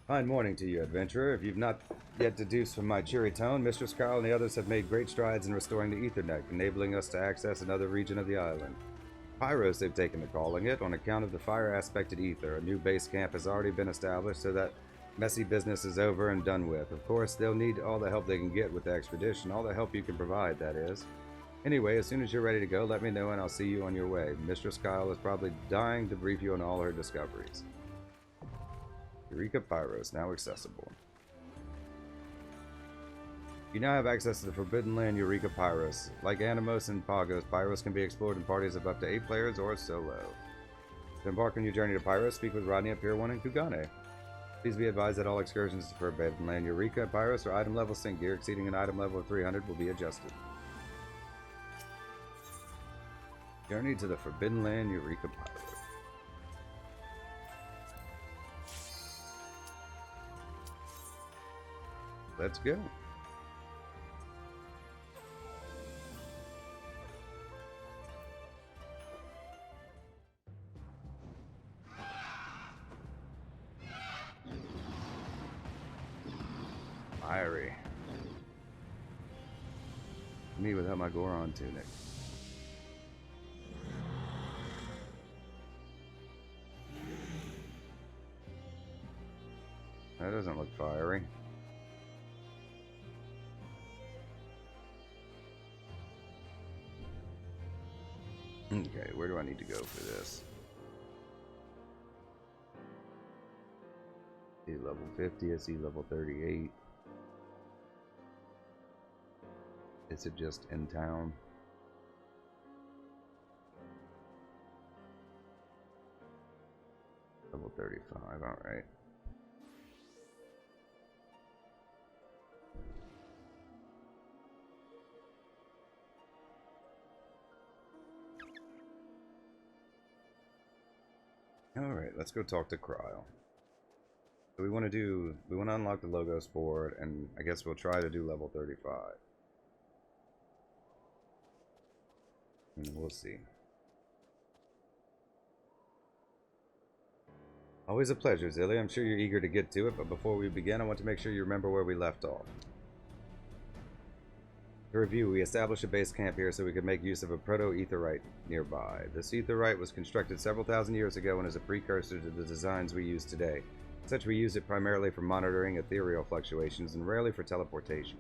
Fine morning to you, adventurer. If you've not yet deduced from my cheery tone, Mistress Carl and the others have made great strides in restoring the Ethernet, enabling us to access another region of the island. Pyros, they've taken to calling it, on account of the fire-aspected ether. A new base camp has already been established, so that messy business is over and done with. Of course, they'll need all the help they can get with the expedition, all the help you can provide, that is. Anyway, as soon as you're ready to go, let me know and I'll see you on your way. Mistress Kyle is probably dying to brief you on all her discoveries. Eureka Pyros, now accessible. You now have access to the Forbidden Land Eureka Pyros. Like Animos and Pagos, Pyros can be explored in parties of up to 8 players or solo. To embark on your journey to Pyros, speak with Rodney at Pier 1 in Kugane. Please be advised that all excursions to Forbidden Land Eureka Pyros or item level sync gear exceeding an item level of 300 will be adjusted. Journey to the Forbidden Land Eureka Pyros. Let's go. Fiery. Me without my Goron tunic. That doesn't look fiery. Okay, where do I need to go for this? See level 50, I see level 38. Is it just in town? Level 35, alright. Alright, let's go talk to Cryle. So we want to unlock the Logos board, and I guess we'll try to do level 35. And we'll see. Always a pleasure, Zilly. I'm sure you're eager to get to it, but before we begin, I want to make sure you remember where we left off. To review, we established a base camp here so we could make use of a proto-aetheryte nearby. This aetheryte was constructed several thousand years ago and is a precursor to the designs we use today. As such, we use it primarily for monitoring ethereal fluctuations and rarely for teleportation.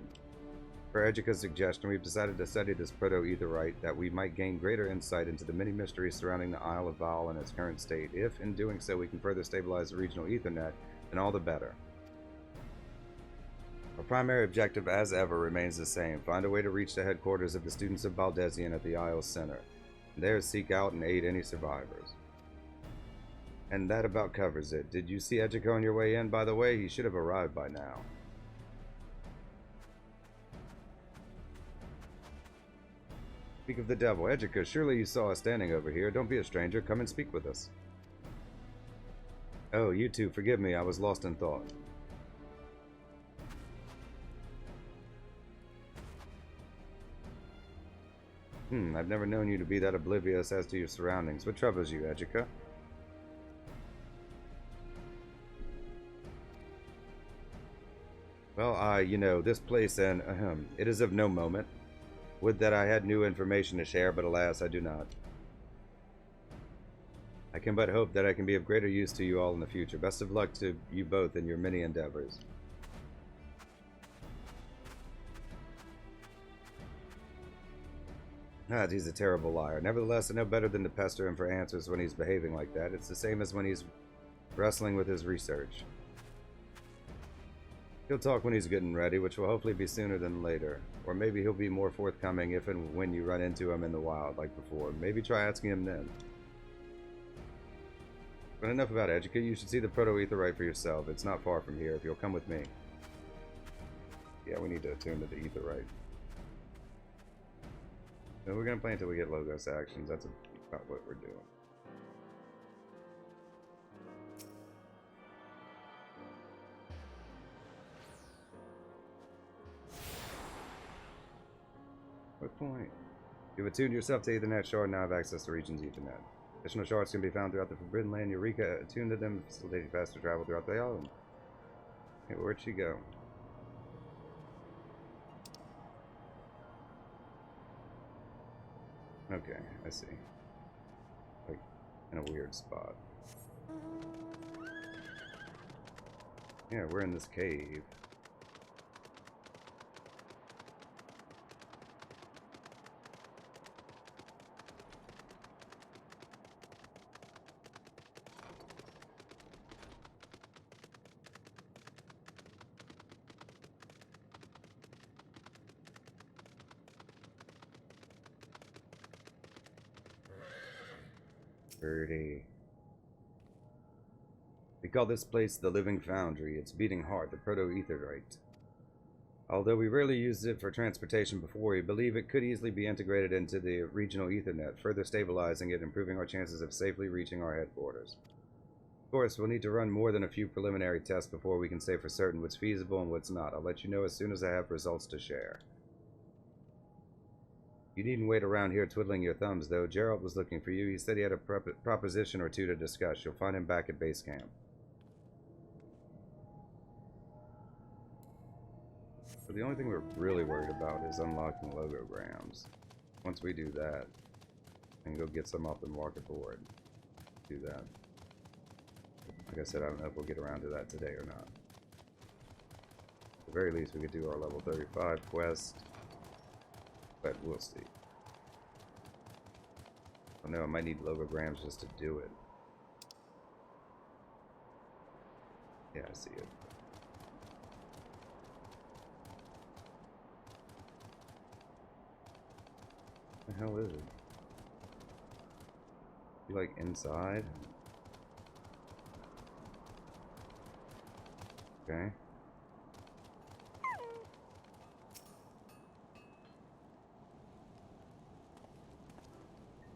Per Educa's suggestion, we've decided to study this proto-aetheryte that we might gain greater insight into the many mysteries surrounding the Isle of Val in its current state. If, in doing so, we can further stabilize the regional Ethernet, then all the better. Our primary objective, as ever, remains the same. Find a way to reach the headquarters of the students of Baldesion at the Isle's center. And there seek out and aid any survivors. And that about covers it. Did you see Ejiko on your way in, by the way? He should have arrived by now. Speak of the devil. Ejiko, surely you saw us standing over here. Don't be a stranger. Come and speak with us. Oh, you two, forgive me. I was lost in thought. I've never known you to be that oblivious as to your surroundings. What troubles you, Ejika? Well, you know, this place and, it is of no moment. Would that I had new information to share, but alas, I do not. I can but hope that I can be of greater use to you all in the future. Best of luck to you both in your many endeavors. Ah, he's a terrible liar. Nevertheless, I know better than to pester him for answers when he's behaving like that. It's the same as when he's wrestling with his research. He'll talk when he's good and ready, which will hopefully be sooner than later. Or maybe he'll be more forthcoming if and when you run into him in the wild, like before. Maybe try asking him then. But enough about Ejika. You should see the proto-aetheryte for yourself. It's not far from here, if you'll come with me. Yeah, we need to attune to the aetheryte. No, we're going to play until we get Logos actions. That's about what we're doing. What point? You've attuned yourself to Ethernet shard and now have access to regions Ethernet. Additional shards can be found throughout the Forbidden Land Eureka. Attune to them, facilitating faster travel throughout the island. Hey, where'd she go? Okay, I see. Like, in a weird spot. Yeah, we're in this cave. Birdie. We call this place the Living Foundry. It's beating heart, the proto-etherite. Although we rarely used it for transportation before, we believe it could easily be integrated into the regional Ethernet, further stabilizing it and improving our chances of safely reaching our headquarters. Of course, we'll need to run more than a few preliminary tests before we can say for certain what's feasible and what's not. I'll let you know as soon as I have results to share. You needn't wait around here twiddling your thumbs, though. Gerald was looking for you. He said he had a proposition or two to discuss. You'll find him back at base camp. So the only thing we're really worried about is unlocking logograms. Once we do that, and go get some up and walk it forward. Do that. Like I said, I don't know if we'll get around to that today or not. At the very least, we could do our level 35 quest. But we'll see. I know I might need logograms just to do it. Yeah, I see it. What the hell is it? You like inside? Okay.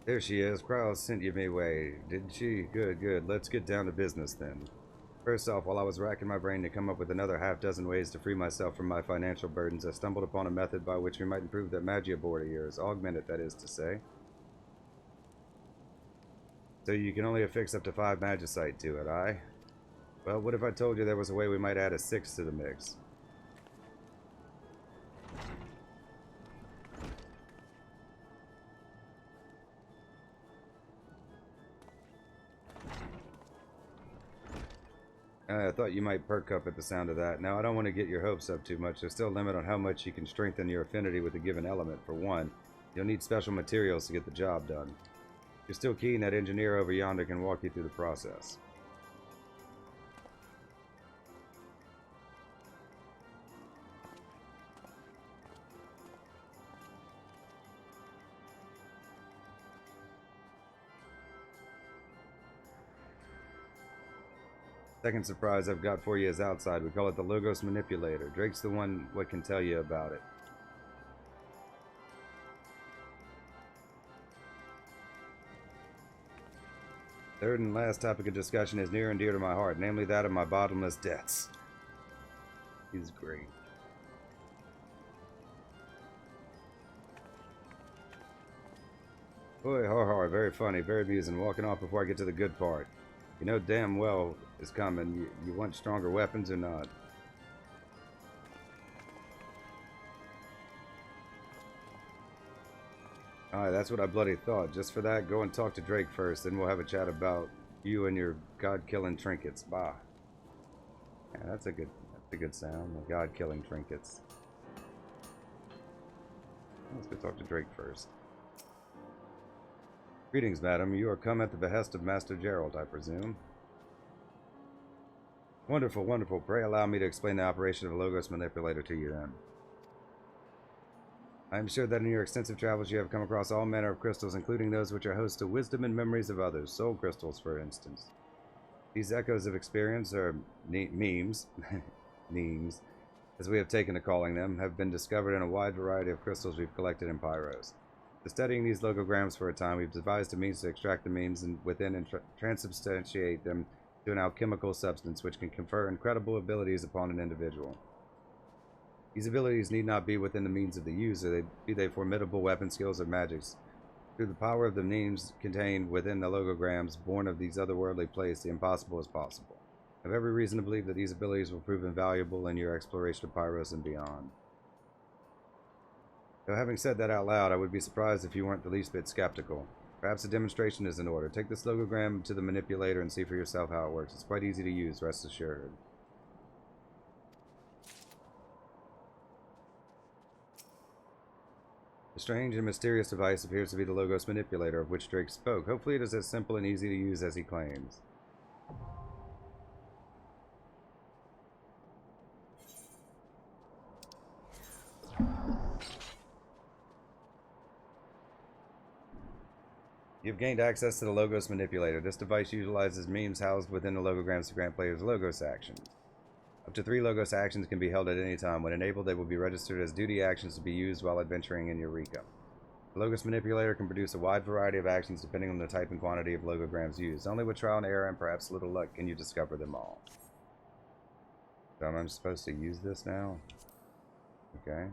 There she is. Krause sent you my way, didn't she? Good, good. Let's get down to business then. First off, while I was racking my brain to come up with another half-dozen ways to free myself from my financial burdens, I stumbled upon a method by which we might improve that magia board of yours. Augment it, that is to say. So you can only affix up to 5 magicite to it, aye? Well, what if I told you there was a way we might add a 6th to the mix? I thought you might perk up at the sound of that. Now, I don't want to get your hopes up too much. There's still a limit on how much you can strengthen your affinity with a given element. For one, you'll need special materials to get the job done. If you're still keen, that engineer over yonder can walk you through the process. Second surprise I've got for you is outside. We call it the Logos Manipulator. Drake's the one what can tell you about it. Third and last topic of discussion is near and dear to my heart, namely that of my bottomless debts. He's great. Boy, har har, very funny, very amusing. Walking off before I get to the good part. You know damn well is coming. You want stronger weapons or not? Alright, that's what I bloody thought. Just for that, go and talk to Drake first, then we'll have a chat about you and your god-killing trinkets. Bah. Yeah, that's a good sound. The god-killing trinkets. Let's go talk to Drake first. Greetings, madam. You are come at the behest of Master Gerald, I presume. Wonderful, wonderful. Pray allow me to explain the operation of a Logos Manipulator to you, then. I am sure that in your extensive travels you have come across all manner of crystals, including those which are hosts to wisdom and memories of others, soul crystals, for instance. These echoes of experience, or memes, memes, as we have taken to calling them, have been discovered in a wide variety of crystals we've collected in Pyros. After studying these logograms for a time, we've devised a means to extract the memes within and transubstantiate them to an alchemical substance which can confer incredible abilities upon an individual. These abilities need not be within the means of the user, be they formidable weapon skills or magics. Through the power of the memes contained within the logograms born of these otherworldly places, the impossible is possible. I have every reason to believe that these abilities will prove invaluable in your exploration of Pyros and beyond. Though having said that out loud, I would be surprised if you weren't the least bit skeptical. Perhaps a demonstration is in order. Take this logogram to the manipulator and see for yourself how it works. It's quite easy to use, rest assured. The strange and mysterious device appears to be the Logos manipulator of which Drake spoke. Hopefully it is as simple and easy to use as he claims. You've gained access to the Logos manipulator. This device utilizes memes housed within the logograms to grant players Logos actions. Up to 3 Logos actions can be held at any time. When enabled, they will be registered as duty actions to be used while adventuring in Eureka. The Logos manipulator can produce a wide variety of actions depending on the type and quantity of logograms used. Only with trial and error and perhaps a little luck can you discover them all. So I'm supposed to use this now? Okay.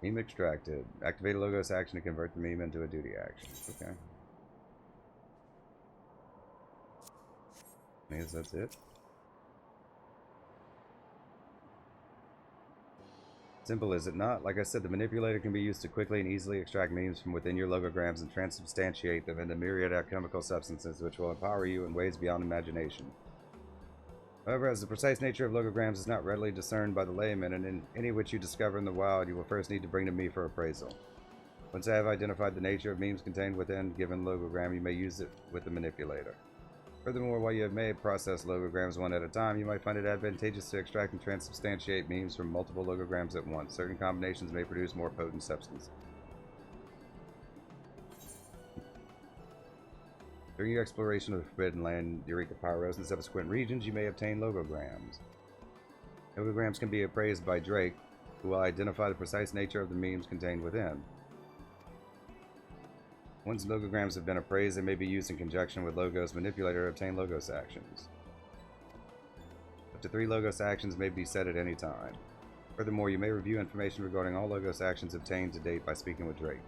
Meme extracted. Activate a Logos action to convert the meme into a duty action. Okay. I guess that's it. Simple, is it not? Like I said, the manipulator can be used to quickly and easily extract memes from within your logograms and transubstantiate them into myriad alchemical substances which will empower you in ways beyond imagination. However, as the precise nature of logograms is not readily discerned by the layman, and in any which you discover in the wild, you will first need to bring to me for appraisal. Once I have identified the nature of memes contained within a given logogram, you may use it with the manipulator. Furthermore, while you may process logograms one at a time, you might find it advantageous to extract and transubstantiate memes from multiple logograms at once. Certain combinations may produce more potent substances. During your exploration of the Forbidden Land, Eureka Pyros, and subsequent regions, you may obtain logograms. Logograms can be appraised by Drake, who will identify the precise nature of the memes contained within. Once logograms have been appraised, they may be used in conjunction with Logos manipulator to obtain Logos actions. Up to 3 Logos actions may be set at any time. Furthermore, you may review information regarding all Logos actions obtained to date by speaking with Drake.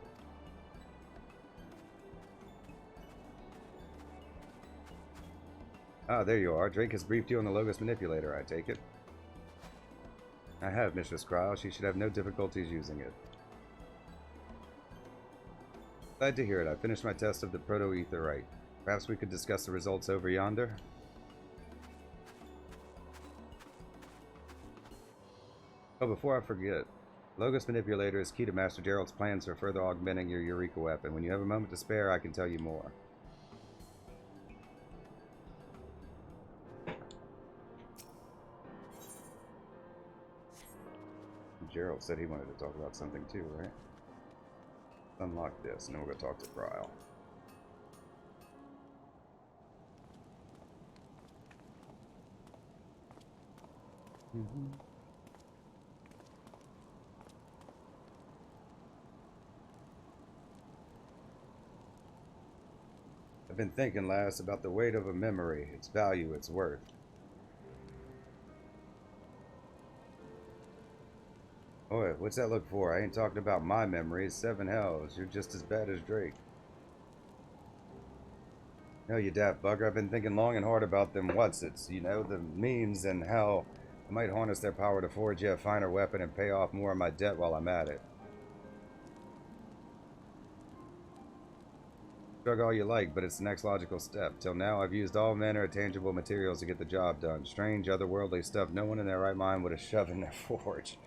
Ah, there you are. Drake has briefed you on the Logos manipulator, I take it. I have, Mistress Cryle. She should have no difficulties using it. Glad to hear it. I finished my test of the proto-etherite. Perhaps we could discuss the results over yonder? Oh, before I forget, Logos manipulator is key to Master Gerald's plans for further augmenting your Eureka weapon. When you have a moment to spare, I can tell you more. Gerald said he wanted to talk about something too, right? Unlock this, and then we're going to talk to Cryle. I've been thinking, lass, about the weight of a memory, its value, its worth. Oi, what's that look for? I ain't talking about my memories. 7 hells. You're just as bad as Drake. No, you daft bugger. I've been thinking long and hard about them whatsits. You know, the memes and how I might harness their power to forge you a finer weapon and pay off more of my debt while I'm at it. Shrug all you like, but it's the next logical step. Till now, I've used all manner of tangible materials to get the job done. Strange, otherworldly stuff no one in their right mind would have shoved in their forge.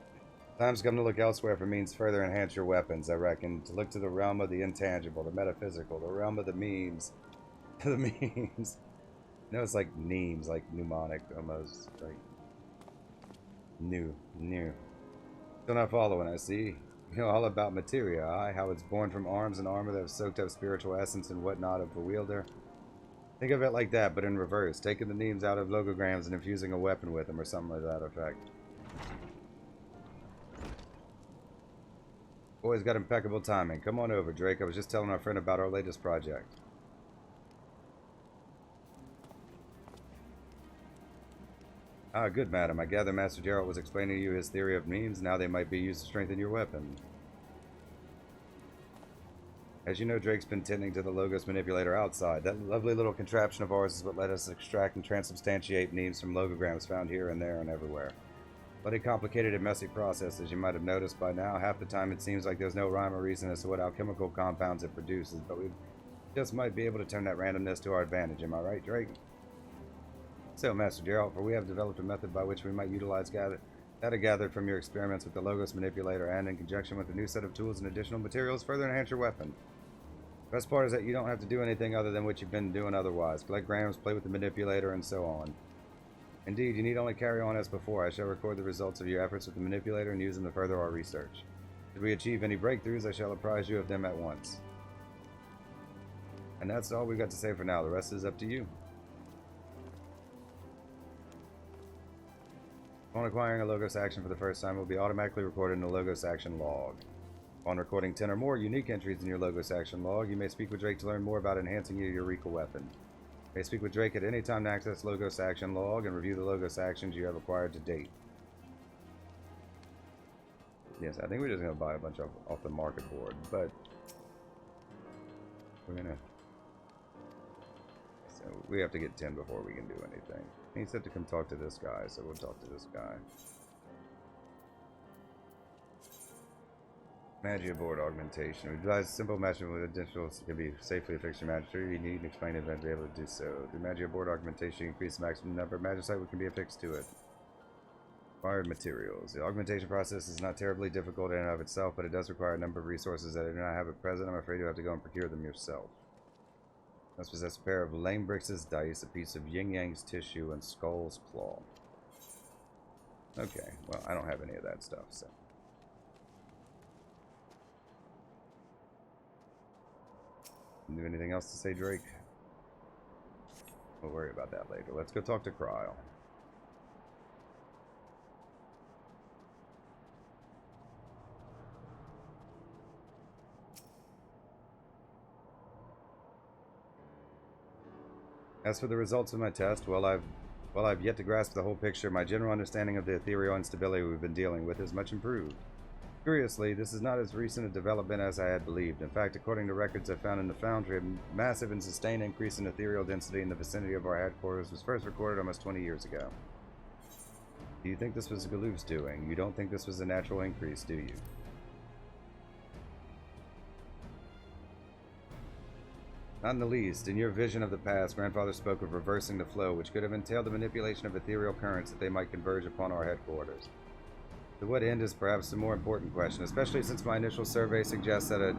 Time's come to look elsewhere for means further enhance your weapons, I reckon. To look to the realm of the intangible, the metaphysical, the realm of the memes. The memes. You know, it's like memes, like mnemonic almost. Like. New. Still not following, I see. You know all about materia, how it's born from arms and armor that have soaked up spiritual essence and whatnot of the wielder. Think of it like that, but in reverse. Taking the memes out of logograms and infusing a weapon with them or something like that effect. Boy's got impeccable timing. Come on over, Drake. I was just telling our friend about our latest project. Ah, good, madam. I gather Master Gerald was explaining to you his theory of memes. Now they might be used to strengthen your weapon. As you know, Drake's been tending to the Logos manipulator outside. That lovely little contraption of ours is what let us extract and transubstantiate names from logograms found here and there and everywhere. But a complicated and messy process, as you might have noticed by now. Half the time it seems like there's no rhyme or reason as to what alchemical compounds it produces, but we just might be able to turn that randomness to our advantage. Am I right, Drake? So, Master Geralt, for we have developed a method by which we might utilize data gathered from your experiments with the Logos manipulator and, in conjunction with a new set of tools and additional materials, further enhance your weapon. The best part is that you don't have to do anything other than what you've been doing otherwise. Collect grams, play with the manipulator, and so on. Indeed, you need only carry on as before. I shall record the results of your efforts with the manipulator and use them to further our research. If we achieve any breakthroughs, I shall apprise you of them at once. And that's all we've got to say for now. The rest is up to you. Upon acquiring a Logos action for the first time, it will be automatically recorded in the Logos action log. Upon recording 10 or more unique entries in your Logos action log, you may speak with Drake to learn more about enhancing your Eureka weapon. You may speak with Drake at any time to access Logos action log and review the Logos actions you have acquired to date. Yes, I think we're just going to buy a bunch off the market board, but we're going to... So we have to get 10 before we can do anything. He said to come talk to this guy, so we'll talk to this guy. Magia board augmentation. We advise simple magic with additionals can be safely affixed to your magic. You need to explain it and be able to do so. The magia board augmentation increase the maximum number of magicite which can be affixed to it. Required materials. The augmentation process is not terribly difficult in and of itself, but it does require a number of resources that I do not have at present. I'm afraid you'll have to go and procure them yourself. You must possess a pair of Lame Brix's dice, a piece of Yin Yang's tissue, and Skull's claw. Okay, well, I don't have any of that stuff, so. Do anything else to say, Drake? We'll worry about that later. Let's go talk to Kryl. As for the results of my test, while I've yet to grasp the whole picture, my general understanding of the ethereal instability we've been dealing with is much improved. Curiously, this is not as recent a development as I had believed. In fact, according to records I found in the Foundry, a massive and sustained increase in ethereal density in the vicinity of our headquarters was first recorded almost 20 years ago. Do you think this was Galoof's doing? You don't think this was a natural increase, do you? Not in the least. In your vision of the past, Grandfather spoke of reversing the flow, which could have entailed the manipulation of ethereal currents that they might converge upon our headquarters. To what end is perhaps the more important question, especially since my initial survey suggests that a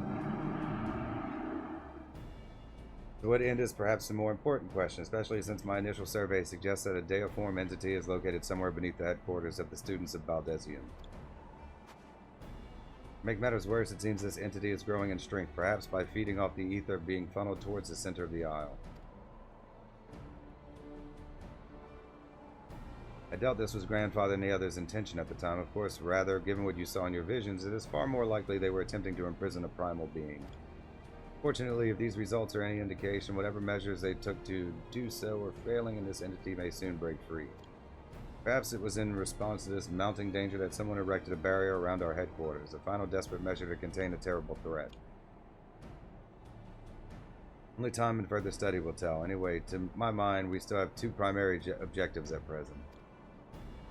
deiform entity is located somewhere beneath the headquarters of the students of Baldesion. To make matters worse, it seems this entity is growing in strength, perhaps by feeding off the ether being funneled towards the center of the isle. I doubt this was Grandfather and the others' intention at the time. Of course, rather, given what you saw in your visions, it is far more likely they were attempting to imprison a primal being. Fortunately, if these results are any indication, whatever measures they took to do so or failing in this entity may soon break free. Perhaps it was in response to this mounting danger that someone erected a barrier around our headquarters, a final desperate measure to contain a terrible threat. Only time and further study will tell. Anyway, to my mind, we still have two primary objectives at present.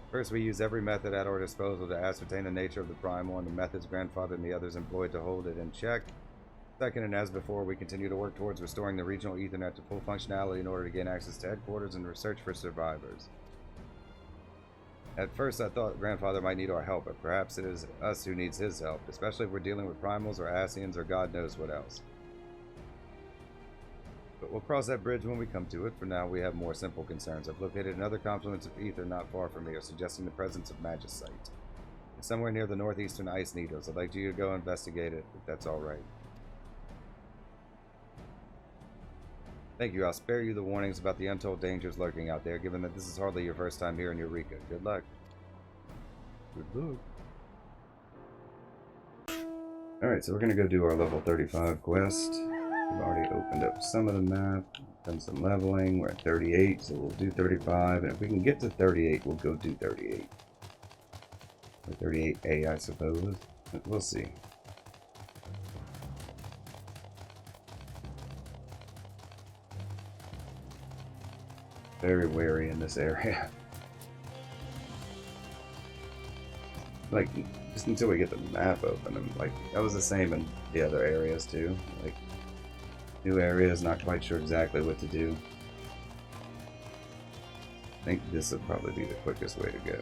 First, we use every method at our disposal to ascertain the nature of the primal and the methods Grandfather and the others employed to hold it in check. Second, and as before, we continue to work towards restoring the regional Ethernet to full functionality in order to gain access to headquarters and research for survivors. At first, I thought Grandfather might need our help, but perhaps it is us who needs his help, especially if we're dealing with primals or Asians or God knows what else. But we'll cross that bridge when we come to it. For now, we have more simple concerns. I've located another confluence of ether not far from here, suggesting the presence of magicite. It's somewhere near the northeastern ice needles. I'd like you to go investigate it, if that's all right. Thank you. I'll spare you the warnings about the untold dangers lurking out there, given that this is hardly your first time here in Eureka. Good luck. Good luck. Alright, so we're going to go do our level 35 quest. We've already opened up some of the map, done some leveling. We're at 38, so we'll do 35. And if we can get to 38, we'll go do 38. Or 38A, I suppose. We'll see. Very wary in this area. Like, just until we get the map open, and like, that was the same in the other areas too. Like, new areas, not quite sure exactly what to do. I think this would probably be the quickest way to go.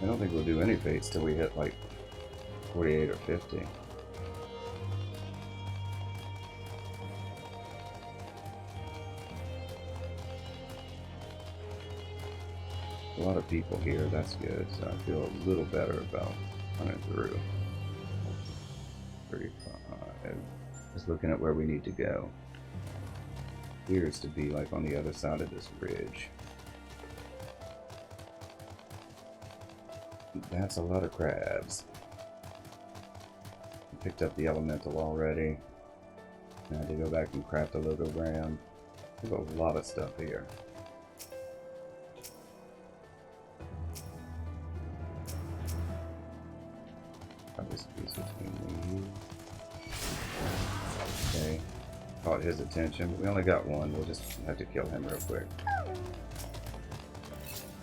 I don't think we'll do any fates till we hit like 48 or 50. A lot of people here, that's good, so I feel a little better about running through. 35. Just looking at where we need to go. Appears to be like on the other side of this ridge. That's a lot of crabs. I picked up the elemental already. I had to go back and craft a logogram. There's a lot of stuff here. Probably squeeze between these. Okay. Caught his attention. We only got one. We'll just have to kill him real quick.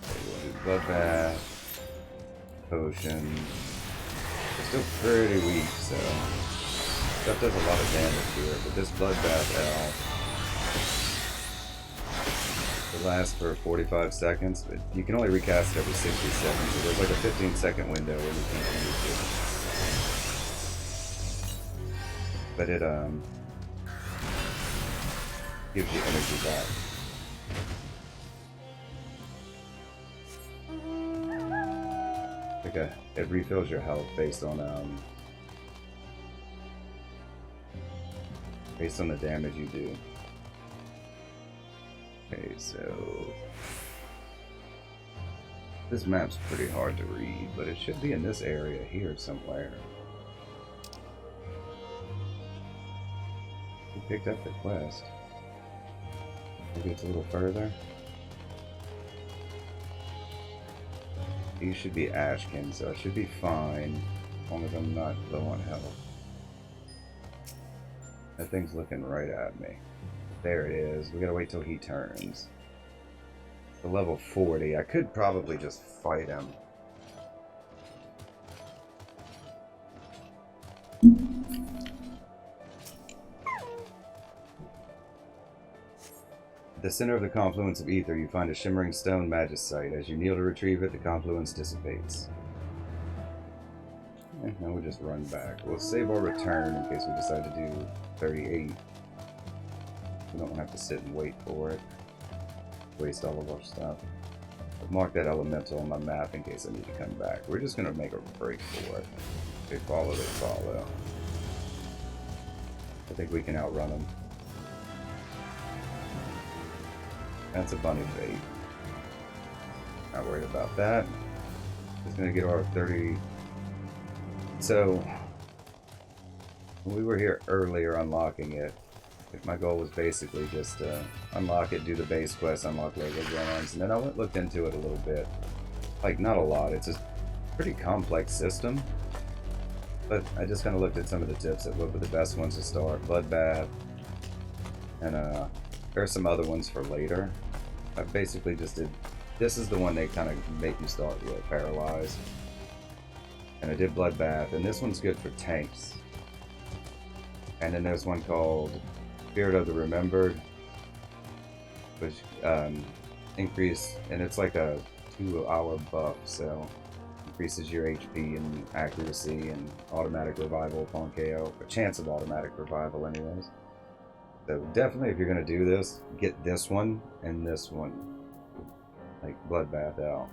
Okay, we'll do bloodbath. Potion. They're still pretty weak, so stuff does a lot of damage here, but this bloodbath will last for 45 seconds, but you can only recast it every 60 seconds, so there's like a 15-second window where you can't use it. But it gives you energy back. It refills your health based on the damage you do. Okay, so this map's pretty hard to read, but it should be in this area here somewhere. We picked up the quest. Maybe it's a little further. You should be Ashkin, so I should be fine, as long as I'm not low on health. That thing's looking right at me. There it is. We gotta wait till he turns. The level 40. I could probably just fight him. At the center of the confluence of ether, you find a shimmering stone magicite. As you kneel to retrieve it, the confluence dissipates. Now we'll just run back. We'll save our return in case we decide to do 38. We don't have to sit and wait for it. Waste all of our stuff. But mark that elemental on my map in case I need to come back. We're just going to make a break for it. They follow, they follow. I think we can outrun them. That's a bunny fate. Not worried about that. Just gonna get our 30. So, when we were here earlier unlocking it, my goal was basically just unlock it, do the base quest, unlock logograms, and then I looked into it a little bit. Like, not a lot. It's a pretty complex system. But I just kind of looked at some of the tips that what were the best ones to start. Bloodbath. And there are some other ones for later. I basically just did, this is the one they kind of make you start with, Paralyzed. And I did Bloodbath, and this one's good for tanks. And then there's one called Spirit of the Remembered, which increase, and it's like a 2-hour buff, so increases your HP and accuracy and automatic revival upon KO, a chance of automatic revival anyways. So definitely, if you're going to do this, get this one and this one, like Bloodbath out.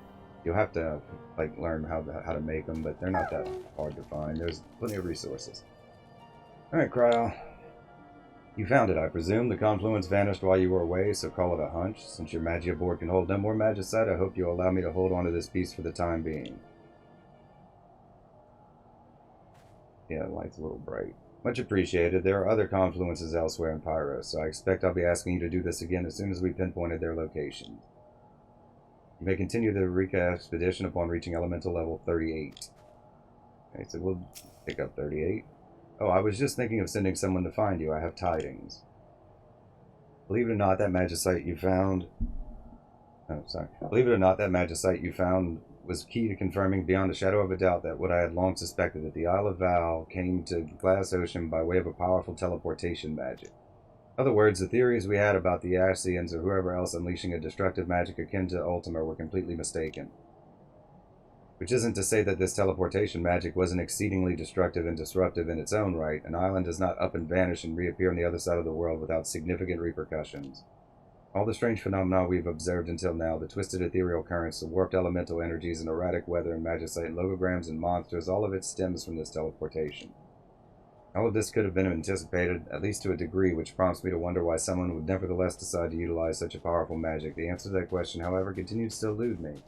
You'll have to like learn how to make them, but they're not that hard to find. There's plenty of resources. All right, Cryo. You found it, I presume. The confluence vanished while you were away, so call it a hunch. Since your Magia board can hold no more Magicite, I hope you'll allow me to hold on to this piece for the time being. Yeah, the light's a little bright. Much appreciated. There are other confluences elsewhere in Pyros, so I expect I'll be asking you to do this again as soon as we pinpointed their location. You may continue the Eureka expedition upon reaching elemental level 38. Okay, so we'll pick up 38. Oh, I was just thinking of sending someone to find you. I have tidings. Believe it or not, that magicite you found... Oh, sorry. Believe it or not, that magicite you found was key to confirming beyond a shadow of a doubt that what I had long suspected, that the Isle of Val came to Glass Ocean by way of a powerful teleportation magic. In other words, the theories we had about the Ascians or whoever else unleashing a destructive magic akin to Ultima were completely mistaken. Which isn't to say that this teleportation magic wasn't exceedingly destructive and disruptive in its own right. An island does not up and vanish and reappear on the other side of the world without significant repercussions. All the strange phenomena we've observed until now, the twisted ethereal currents, the warped elemental energies, and erratic weather and magicite, logograms and monsters, all of it stems from this teleportation. All of this could have been anticipated, at least to a degree, which prompts me to wonder why someone would nevertheless decide to utilize such a powerful magic. The answer to that question, however, continues to elude me.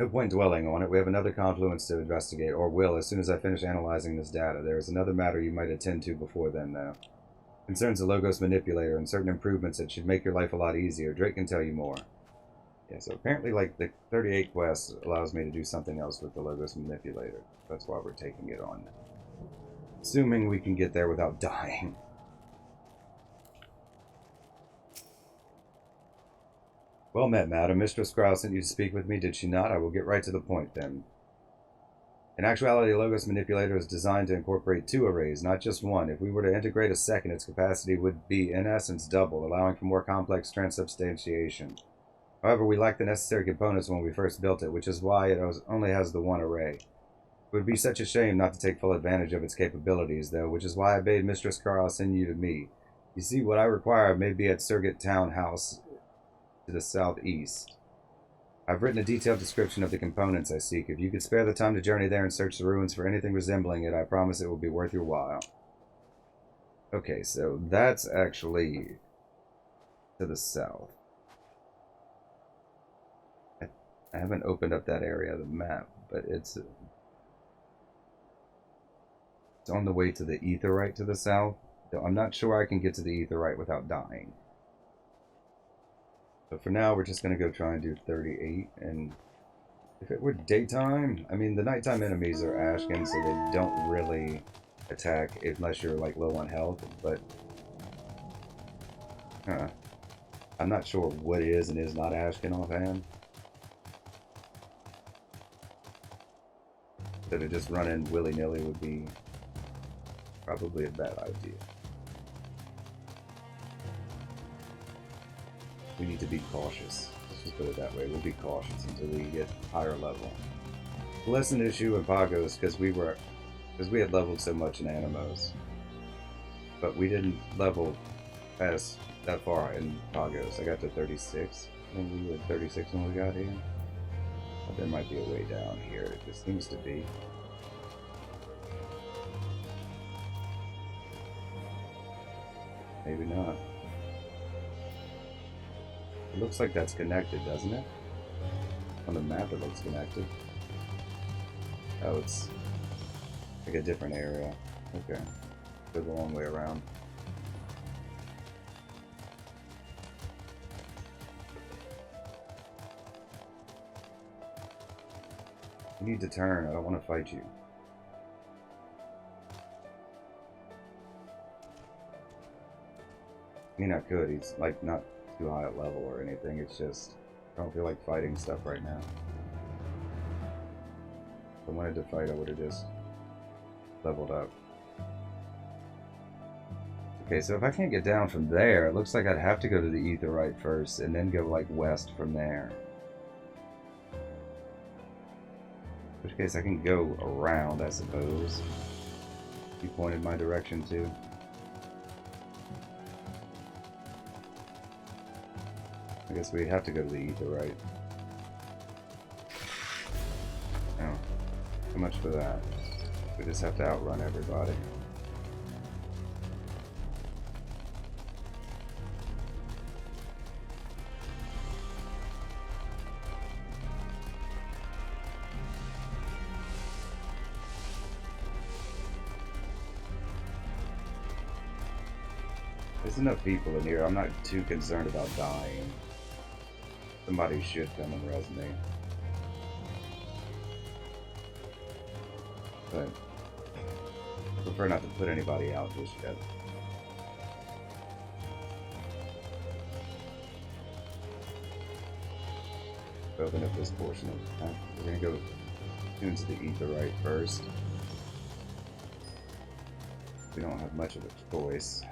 No point dwelling on it. We have another confluence to investigate, or will, as soon as I finish analyzing this data. There is another matter you might attend to before then, though. Concerns the Logos Manipulator and certain improvements that should make your life a lot easier. Drake can tell you more. Yeah, so apparently, like, the 38 quest allows me to do something else with the Logos Manipulator. That's why we're taking it on. Assuming we can get there without dying. Well met, madam. Mistress Growl sent you to speak with me, did she not? I will get right to the point, then. In actuality, the Logos Manipulator is designed to incorporate 2 arrays, not just one. If we were to integrate a second, its capacity would be, in essence, double, allowing for more complex transubstantiation. However, we lacked the necessary components when we first built it, which is why it only has the 1 array. It would be such a shame not to take full advantage of its capabilities, though, which is why I bade Mistress Carl send you to me. You see, what I require may be at Surgate Town House to the southeast. I've written a detailed description of the components I seek. If you could spare the time to journey there and search the ruins for anything resembling it, I promise it will be worth your while. Okay, so that's actually to the south. I haven't opened up that area of the map, but it's on the way to the Aetheryte to the south. So I'm not sure I can get to the Aetheryte without dying. But for now, we're just going to go try and do 38, and if it were daytime, I mean, the nighttime enemies are Ashkin, so they don't really attack unless you're, like, low on health, but, I'm not sure what is and is not Ashkin offhand. So to just run in willy-nilly would be probably a bad idea. We need to be cautious. Let's just put it that way. We'll be cautious until we get higher level. Less an issue in Pagos because we had leveled so much in Animos, but we didn't level past that far in Pagos. I got to 36. I think we were 36 when we got here. But there might be a way down here. It just seems to be. Maybe not. It looks like that's connected, doesn't it? On the map it looks connected. Oh, it's like a different area. Okay. Go the long way around. You need to turn. I don't want to fight you. I mean, I could. He's like not too high a level or anything. It's just I don't feel like fighting stuff right now. If I wanted to fight, I would have just leveled up. Okay, so if I can't get down from there, it looks like I'd have to go to the Aetheryte first and then go like west from there. In which case I can go around, I suppose. You pointed my direction too. I guess we'd have to go to the Aetheryte. Oh, so much for that. We just have to outrun everybody. There's enough people in here. I'm not too concerned about dying. Somebody should come and res me. But I prefer not to put anybody out just yet. open up this portion of the map. We're gonna go into the Aetheryte first. We don't have much of a choice.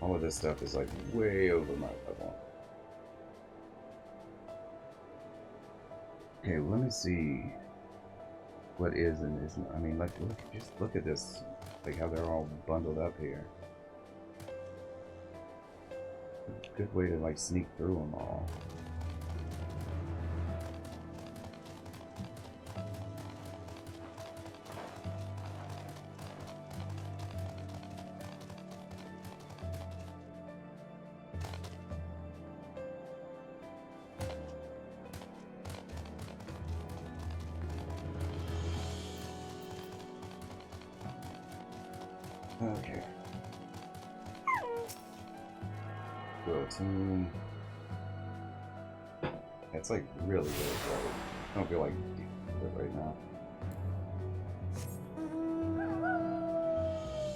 All of this stuff is like way over my level. Okay, let me see what is and isn't. I mean, like, just look at this, like how they're all bundled up here. Good way to like sneak through them all. Okay. Go team. It's like really bright. I don't feel like deep with it right now.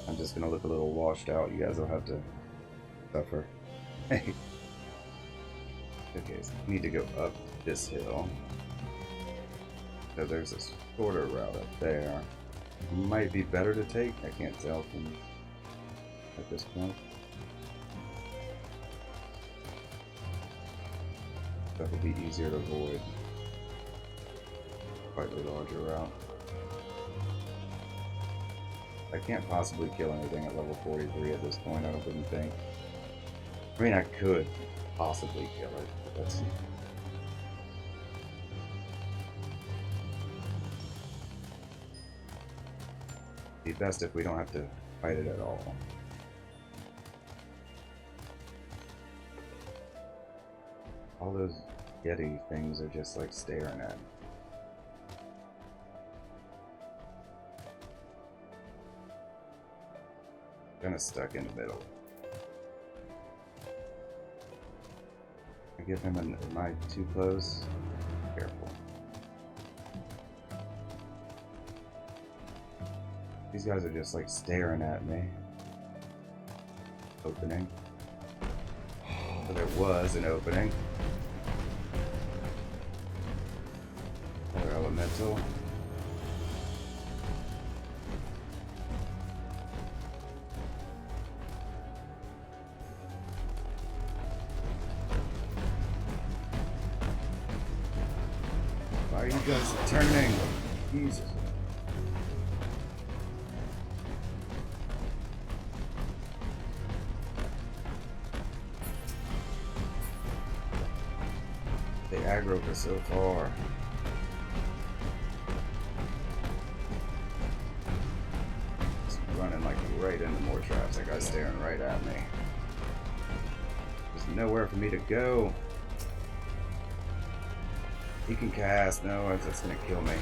I'm just gonna look a little washed out. You guys will have to suffer. Okay, so we need to go up this hill. So there's a shorter route up there. Might be better to take. I can't tell from at this point. That would be easier to avoid. Slightly larger route. I can't possibly kill anything at level 43 at this point, I wouldn't think. I mean, I could possibly kill it, but that's... be best if we don't have to fight it at all. All those Yeti things are just like staring at me. Kinda stuck in the middle. I give him an... am I too close? Careful. These guys are just like staring at me. Opening. So there was an opening. Another elemental. Why are you guys turning? Jesus. They aggro for so far. Just running like right into more traps. That guy's staring right at me. There's nowhere for me to go. He can cast. No, that's gonna kill me.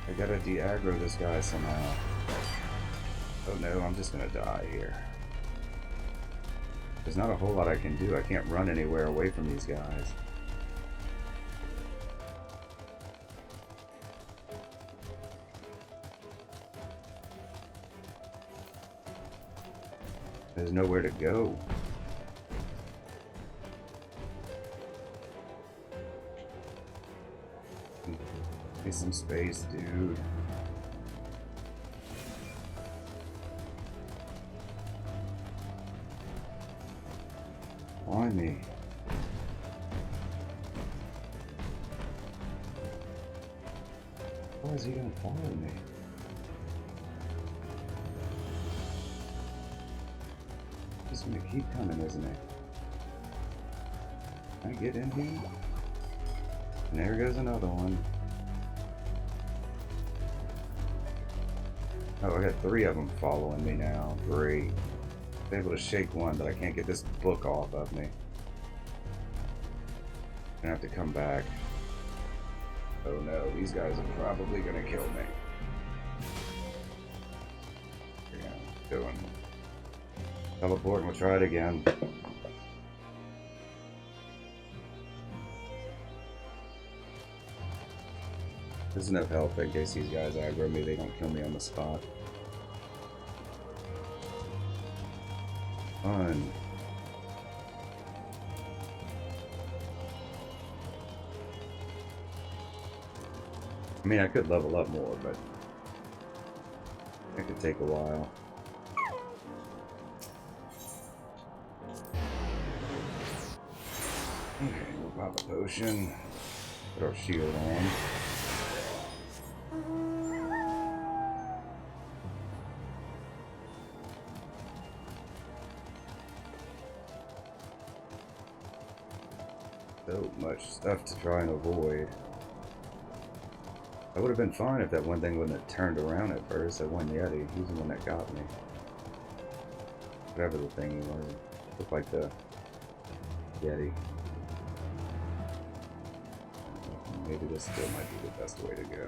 I gotta de-aggro this guy somehow. Oh no, I'm just gonna die here. There's not a whole lot I can do. I can't run anywhere away from these guys. There's nowhere to go. Give me some space, dude. Why me? Why is he gonna follow me? He's gonna keep coming, isn't he? Can I get in here? And there goes another one. Oh, I got 3 of them following me now. Great. I'm able to shake one, but I can't get this book off of me. I'm gonna have to come back. Oh no, these guys are probably gonna kill me. Yeah, doing. Teleport and we'll try it again. There's enough health in case these guys aggro me, they don't kill me on the spot. Fun. I mean, I could level up more, but it could take a while. Okay, we'll pop a potion. Put our shield on. So much stuff to try and avoid. I would have been fine if that one thing wouldn't have turned around at first. That one Yeti, he's the one that got me. Whatever the thing he was. Looked like the Yeti. Maybe this still might be the best way to go.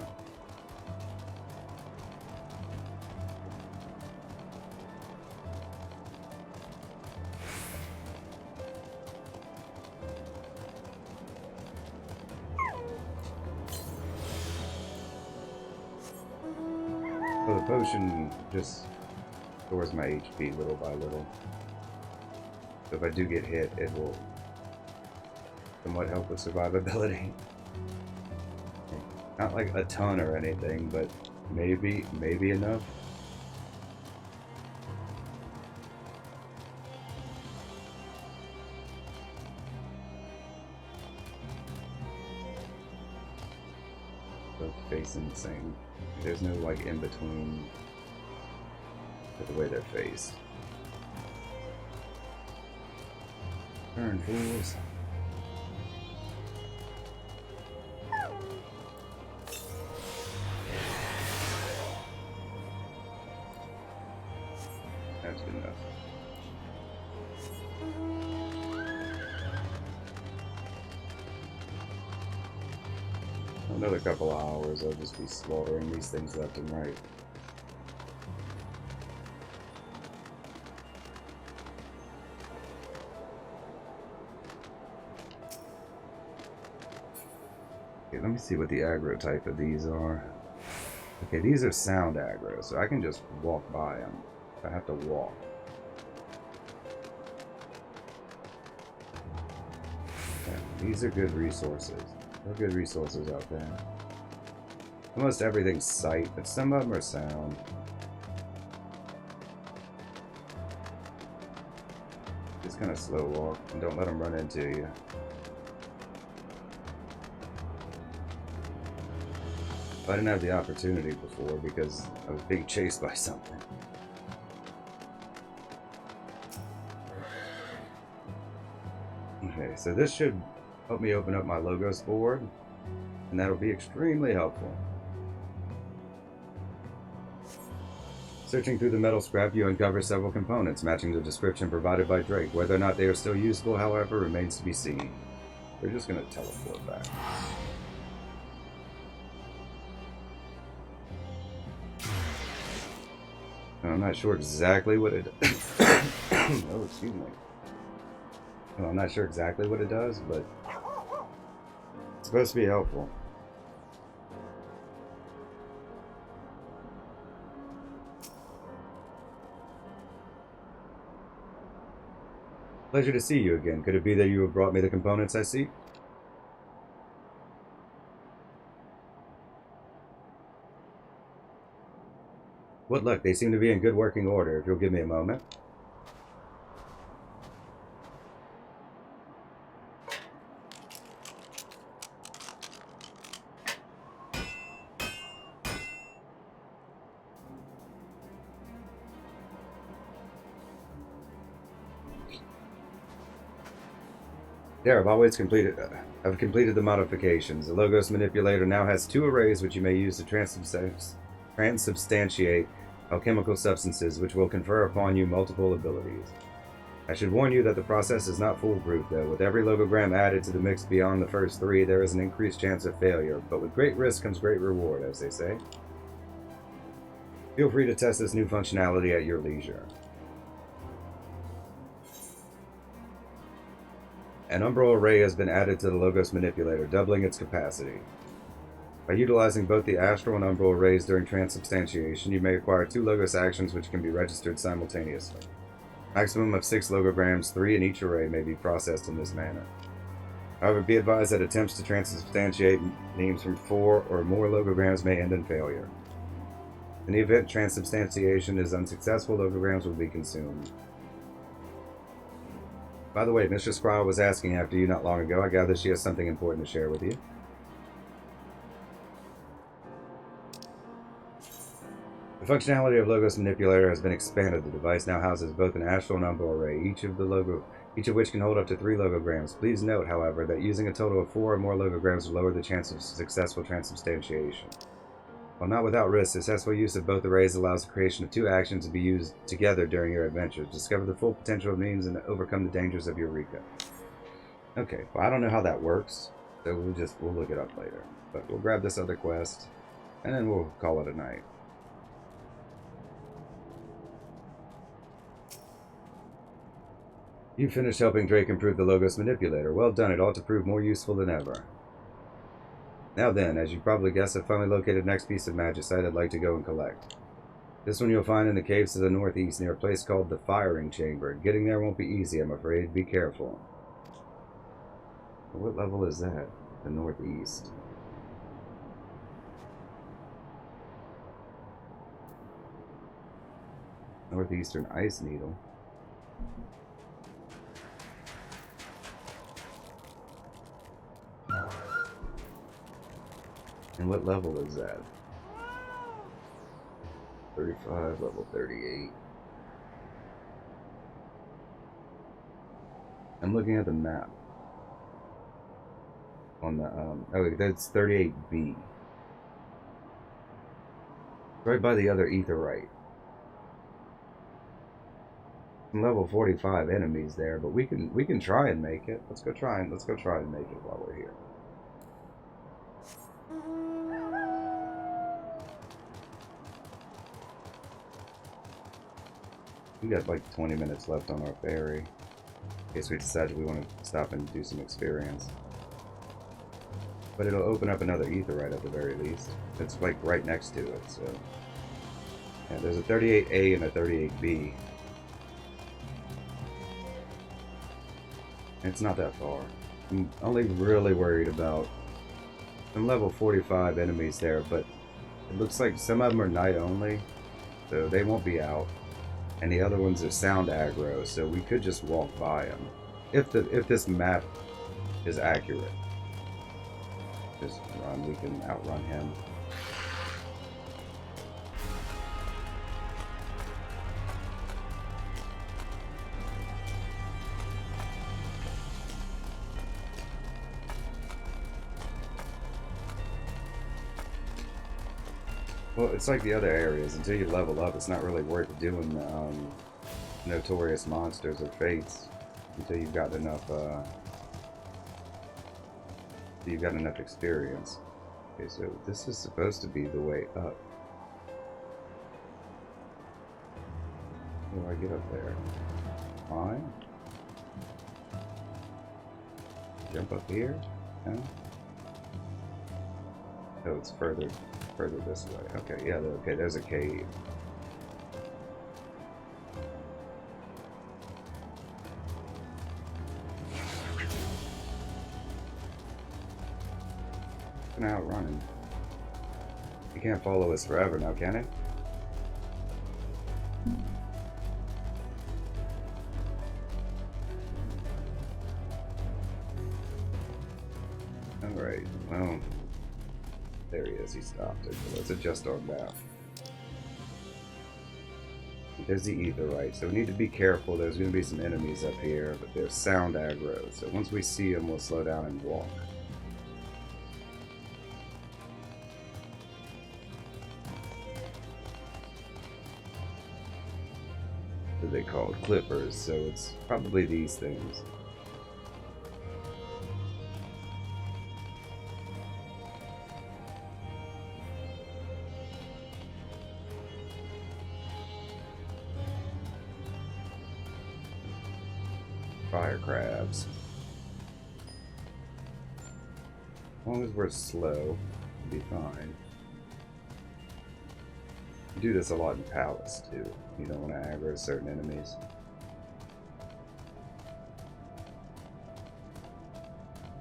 So the potion just restores my HP little by little. So if I do get hit, it will somewhat help with survivability. Not like a ton or anything, but maybe enough. Both facing the same. There's no like in between with the way they're faced. Turn, fools. That's good enough. Another couple of hours, I'll just be slaughtering these things left and right. Okay, let me see what the aggro type of these are. Okay, these are sound aggro, so I can just walk by them. I have to walk. Okay, these are good resources. There are good resources out there. Almost everything's sight, but some of them are sound. Just kind of slow walk and don't let them run into you. I didn't have the opportunity before because I was being chased by something. Okay, so this should help me open up my logos board, and that'll be extremely helpful. Searching through the metal scrap, you uncover several components matching the description provided by Drake. Whether or not they are still useful, however, remains to be seen. We're just going to teleport back. I'm not sure exactly what it oh, excuse me. Well, I'm not sure exactly what it does, but it's supposed to be helpful. Pleasure to see you again. Could it be that you have brought me the components I seek? What luck, they seem to be in good working order, if you'll give me a moment. There, I've completed the modifications. The Logos Manipulator now has 2 arrays which you may use to transubstantiate alchemical substances, which will confer upon you multiple abilities. I should warn you that the process is not foolproof, though. With every logogram added to the mix beyond the first 3, there is an increased chance of failure, but with great risk comes great reward, as they say. Feel free to test this new functionality at your leisure. An umbral array has been added to the Logos Manipulator, doubling its capacity. By utilizing both the astral and umbral arrays during transubstantiation, you may acquire 2 logos actions which can be registered simultaneously. Maximum of 6 logograms, 3 in each array, may be processed in this manner. However, be advised that attempts to transubstantiate names from 4 or more logograms may end in failure. In the event transubstantiation is unsuccessful, logograms will be consumed. By the way, Mistress Squire was asking after you not long ago. I gather she has something important to share with you. The functionality of Logos Manipulator has been expanded. The device now houses both an astral and umbral array, each of which can hold up to 3 logograms. Please note, however, that using a total of 4 or more logograms will lower the chance of successful transubstantiation. While not without risk, successful use of both arrays allows the creation of 2 actions to be used together during your adventures. Discover the full potential of memes and overcome the dangers of Eureka. Okay, well, I don't know how that works, so we'll look it up later. But we'll grab this other quest, and then we'll call it a night. You finished helping Drake improve the Logos Manipulator. Well done, it ought to prove more useful than ever. Now then, as you probably guessed, I've finally located the next piece of magicite I'd like to go and collect. This one you'll find in the caves to the northeast, near a place called the Firing Chamber. Getting there won't be easy, I'm afraid. Be careful. What level is that? The northeast. Northeastern Ice Needle. And what level is that? 35, level 38. I'm looking at the map. On the, oh, that's 38B. Right by the other Aetheryte. Level 45 enemies there, but we can try and make it. Let's go try and make it while we're here. We got like 20 minutes left on our ferry. In case we decide we want to stop and do some experience. But it'll open up another Aetheryte at the very least. It's like right next to it, so. Yeah, there's a 38A and a 38B. It's not that far. I'm only really worried about some level 45 enemies there, but it looks like some of them are night only, so they won't be out. And the other ones are sound aggro, so we could just walk by them. If this map is accurate. Just run, we can outrun him. Well, it's like the other areas. Until you level up, it's not really worth doing the notorious monsters or fates until you've got enough. You've got enough experience. Okay, so this is supposed to be the way up. How do I get up there? Climb? Jump up here? No? Oh, it's further this way. Okay, yeah, okay, there's a cave. It's out running. You can't follow us forever now, can it? Alright, well. There he is, he stopped it. So let's adjust our map. There's the Aetheryte, so we need to be careful. There's going to be some enemies up here, but they're sound aggro. So once we see them, we'll slow down and walk. What are they called? Clippers, so it's probably these things. Fire crabs. As long as we're slow, be fine. You do this a lot in Palace, too. You don't want to aggro certain enemies.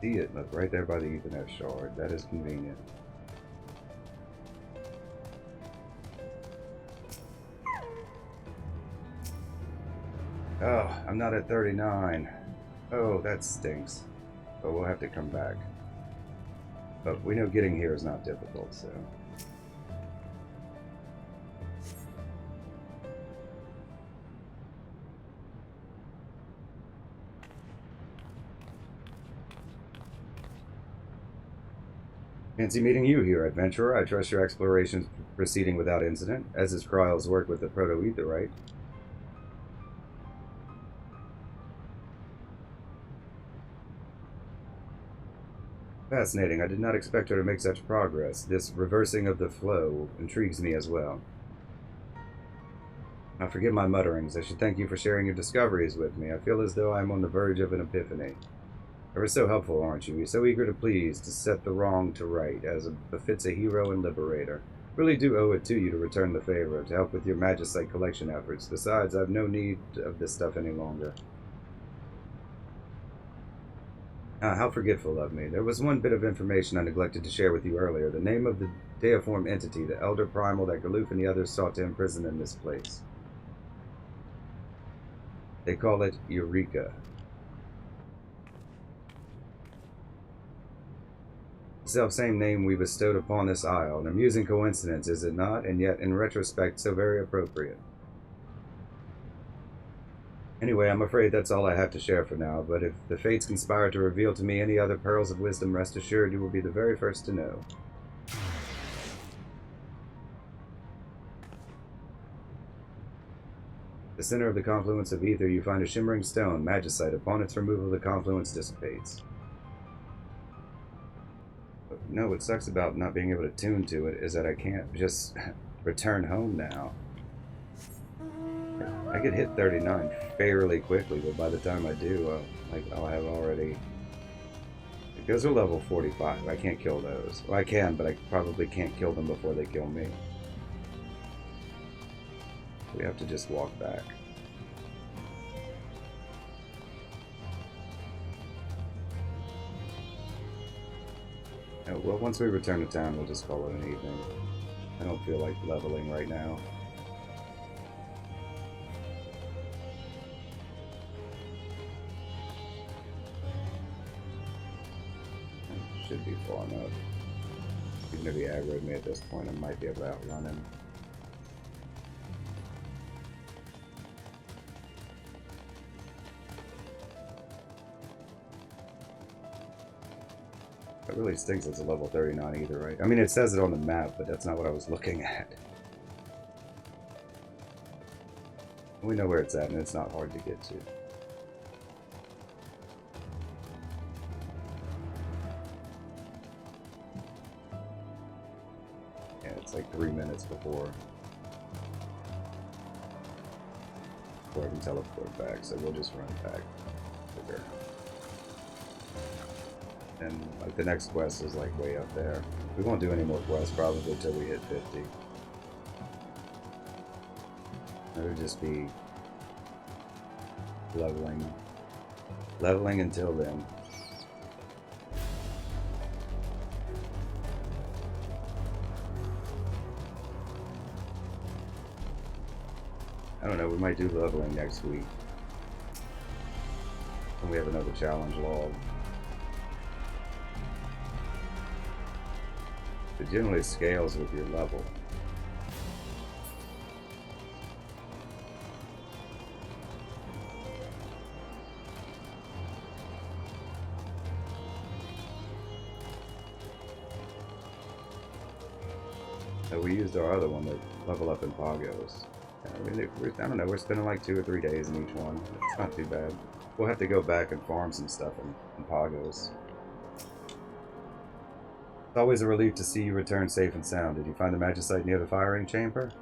See it, look, right there by the Ethernet shard. That is convenient. Oh, I'm not at 39. Oh, that stinks. But we'll have to come back. But we know getting here is not difficult, so... Fancy meeting you here, adventurer. I trust your explorations proceeding without incident, as is Kryle's work with the proto-etherite. Fascinating. I did not expect her to make such progress. This reversing of the flow intrigues me as well. Now forgive my mutterings. I should thank you for sharing your discoveries with me. I feel as though I am on the verge of an epiphany. Ever so helpful, aren't you? You're so eager to please, to set the wrong to right, as befits a hero and liberator. Really do owe it to you to return the favor, to help with your magicite collection efforts. Besides, I've no need of this stuff any longer. Ah, how forgetful of me. There was one bit of information I neglected to share with you earlier. The name of the deiform entity, the Elder Primal that Galoof and the others sought to imprison in this place. They call it Eureka. The self-same name we bestowed upon this isle. An amusing coincidence, is it not? And yet, in retrospect, so very appropriate. Anyway, I'm afraid that's all I have to share for now, but if the fates conspire to reveal to me any other pearls of wisdom, rest assured you will be the very first to know. The center of the confluence of ether, you find a shimmering stone, magicite. Upon its removal, the confluence dissipates. But no, what sucks about not being able to tune to it is that I can't just return home now. I could hit 39 fairly quickly, but by the time I do, I'll have already... It goes to level 45. I can't kill those. Well, I can, but I probably can't kill them before they kill me. We have to just walk back. Oh, well, once we return to town, we'll just call it an evening. I don't feel like leveling right now. Should be far enough. Even if he aggroed me at this point, I might be able to outrun him. It really stinks it's a level 39 either, right? I mean, it says it on the map, but that's not what I was looking at. We know where it's at, and it's not hard to get to. Yeah, it's like 3 minutes before I can teleport back, so we'll just run back. Figure. And like the next quest is like way up there. We won't do any more quests probably until we hit 50. It'll just be leveling until then. I don't know, we might do leveling next week when we have another challenge log. It generally scales with your level. So we used our other one to level up in Pagos. I mean, I don't know, we're spending like 2 or 3 days in each one. It's not too bad. We'll have to go back and farm some stuff in Pagos. It's always a relief to see you return safe and sound. Did you find the magicite near the firing chamber?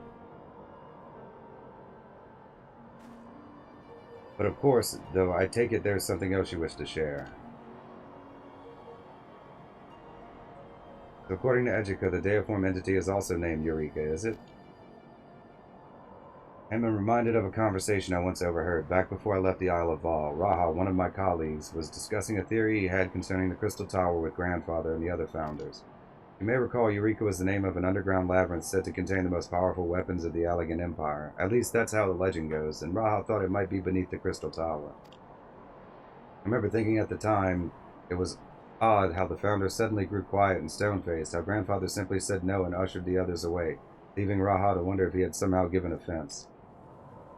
But of course, though, I take it there's something else you wish to share. So according to Educa, the deiform entity is also named Eureka, is it? I'm reminded of a conversation I once overheard. Back before I left the Isle of Val, Raha, one of my colleagues, was discussing a theory he had concerning the Crystal Tower with Grandfather and the other founders. You may recall Eureka was the name of an underground labyrinth said to contain the most powerful weapons of the Allegan Empire. At least that's how the legend goes, and Raha thought it might be beneath the Crystal Tower. I remember thinking at the time it was odd how the founders suddenly grew quiet and stone-faced, how Grandfather simply said no and ushered the others away, leaving Raha to wonder if he had somehow given offense.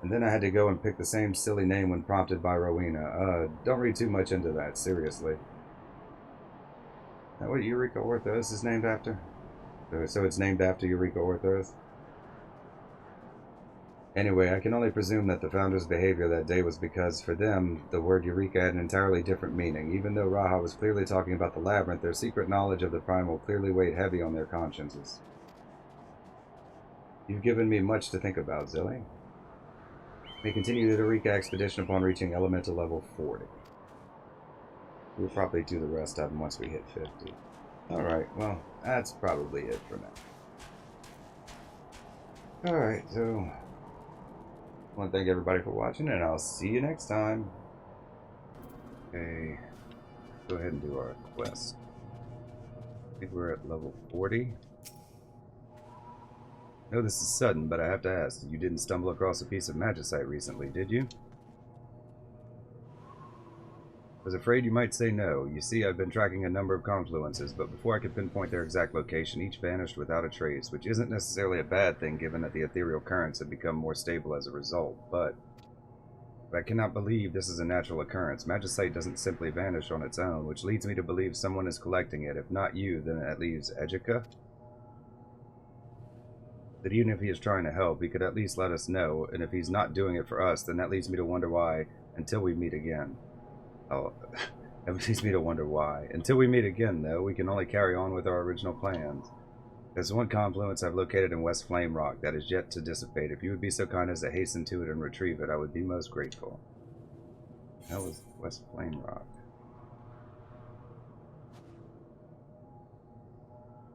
And then I had to go and pick the same silly name when prompted by Rowena. Don't read too much into that, seriously. Is that what Eureka Orthos is named after? So it's named after Eureka Orthos? Anyway, I can only presume that the founders' behavior that day was because, for them, the word Eureka had an entirely different meaning. Even though Raha was clearly talking about the labyrinth, their secret knowledge of the primal clearly weighed heavy on their consciences. You've given me much to think about, Zilly. We continue the Eureka expedition upon reaching elemental level 40. We'll probably do the rest of them once we hit 50. Alright, well, that's probably it for now. Alright, so I want to thank everybody for watching, and I'll see you next time. Okay, go ahead and do our quest. I think we're at level 40. I know this is sudden, but I have to ask, you didn't stumble across a piece of magicite recently, did you? I was afraid you might say no. You see, I've been tracking a number of confluences, but before I could pinpoint their exact location, each vanished without a trace, which isn't necessarily a bad thing given that the ethereal currents have become more stable as a result, but I cannot believe this is a natural occurrence. Magicite doesn't simply vanish on its own, which leads me to believe someone is collecting it. If not you, then that leaves Educa. That even if he is trying to help, he could at least let us know, and if he's not doing it for us, then that leads me to wonder why, until we meet again. Oh, that leads me to wonder why. Until we meet again, though, we can only carry on with our original plans. There's one confluence I've located in West Flame Rock that is yet to dissipate. If you would be so kind as to hasten to it and retrieve it, I would be most grateful. That was West Flame Rock.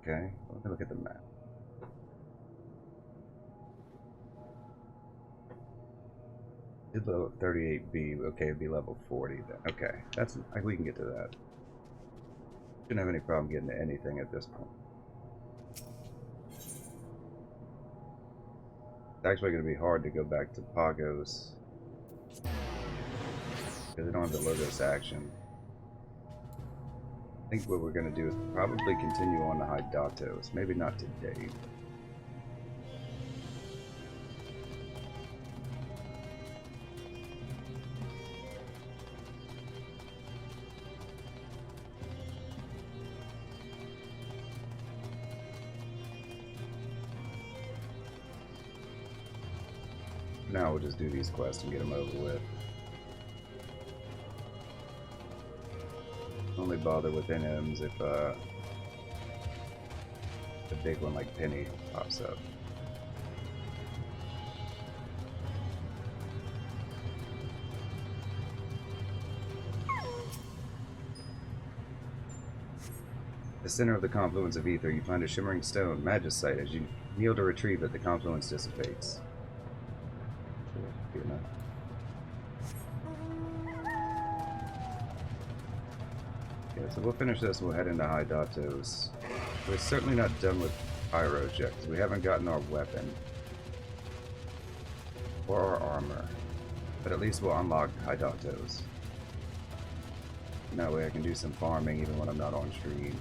Okay, let me look at the map. Did level 38B, okay, it'd be level 40 then. Okay, that's, we can get to that. Shouldn't have any problem getting to anything at this point. It's actually going to be hard to go back to Pagos, because they don't have the Logos action. I think what we're going to do is probably continue on to Hydatos. Maybe not today. Now we'll just do these quests and get them over with. Only bother with NMs if a big one like Penny pops up. The center of the confluence of ether, you find a shimmering stone, magicite. As you kneel to retrieve it, the confluence dissipates. Enough. Yeah, so we'll finish this and we'll head into Hydatos. We're certainly not done with Pyros yet, because we haven't gotten our weapon. Or our armor. But at least we'll unlock Hydatos. And that way I can do some farming even when I'm not on stream.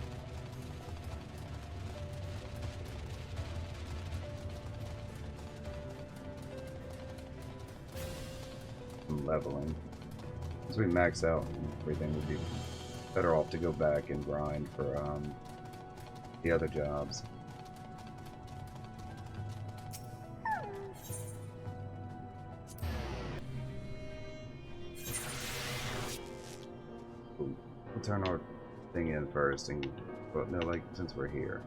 Leveling. As we max out, everything would be better off to go back and grind for the other jobs. We'll turn our thing in first, and but no, like since we're here,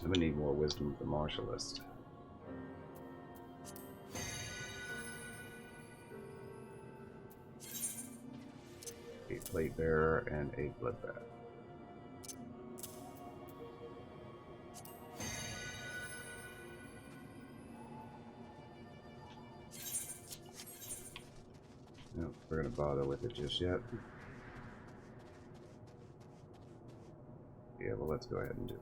I'm gonna need more wisdom from the martialist. plate bearer, and a bloodbath. No, we're gonna bother with it just yet. Yeah, well, let's go ahead and do it.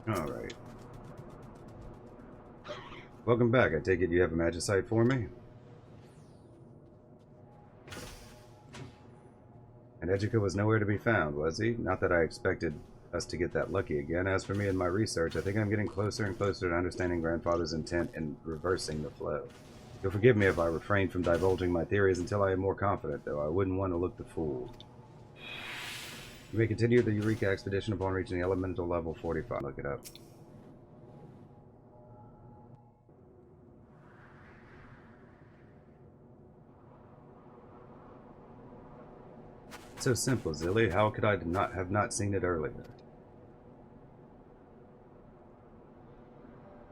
Alright. Welcome back. I take it you have a magicite for me? And Ejika was nowhere to be found, was he? Not that I expected us to get that lucky again. As for me and my research, I think I'm getting closer and closer to understanding Grandfather's intent in reversing the flow. You'll forgive me if I refrain from divulging my theories until I am more confident, though. I wouldn't want to look the fool. You may continue the Eureka expedition upon reaching the elemental level 45. Look it up. It's so simple, Zilly. How could I have not seen it earlier?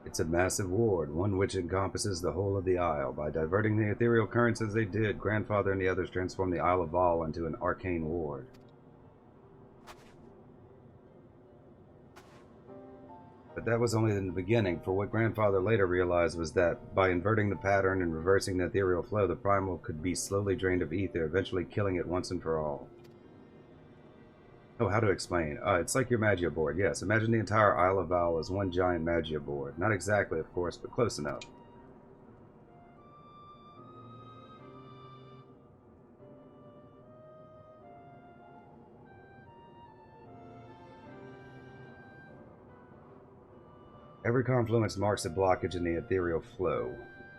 It's a massive ward, one which encompasses the whole of the Isle. By diverting the ethereal currents as they did, Grandfather and the others transformed the Isle of Val into an arcane ward. But that was only in the beginning, for what Grandfather later realized was that, by inverting the pattern and reversing the ethereal flow, the primal could be slowly drained of ether, eventually killing it once and for all. Oh, how to explain? It's like your Magia board, yes. Imagine the entire Isle of Val as one giant Magia board. Not exactly, of course, but close enough. Every confluence marks a blockage in the ethereal flow,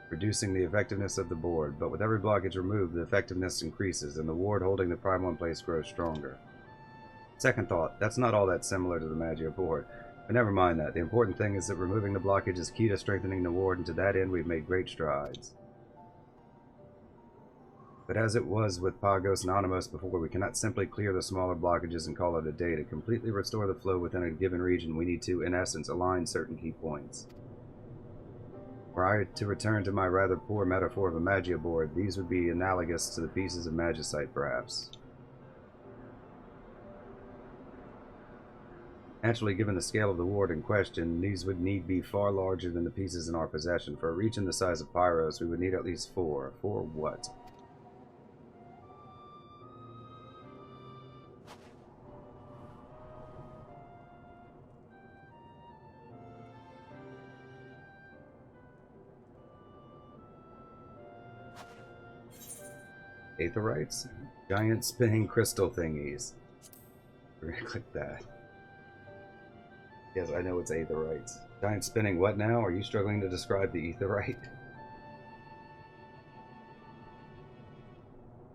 reducing the effectiveness of the board, but with every blockage removed, the effectiveness increases, and the ward holding the primal in place grows stronger. Second thought, that's not all that similar to the Magia board. But never mind that. The important thing is that removing the blockage is key to strengthening the ward, and to that end we've made great strides. But as it was with Pagos and Animos before, we cannot simply clear the smaller blockages and call it a day. To completely restore the flow within a given region, we need to, in essence, align certain key points. Were I to return to my rather poor metaphor of a Magia board, these would be analogous to the pieces of Magicite, perhaps. Naturally, given the scale of the ward in question, these would need be far larger than the pieces in our possession. For a region the size of Pyros, we would need at least 4. 4 what? Aetherites? Giant spinning crystal thingies. We're gonna click that. Yes, I know it's Aetherites. Giant spinning what now? Are you struggling to describe the Aetherite?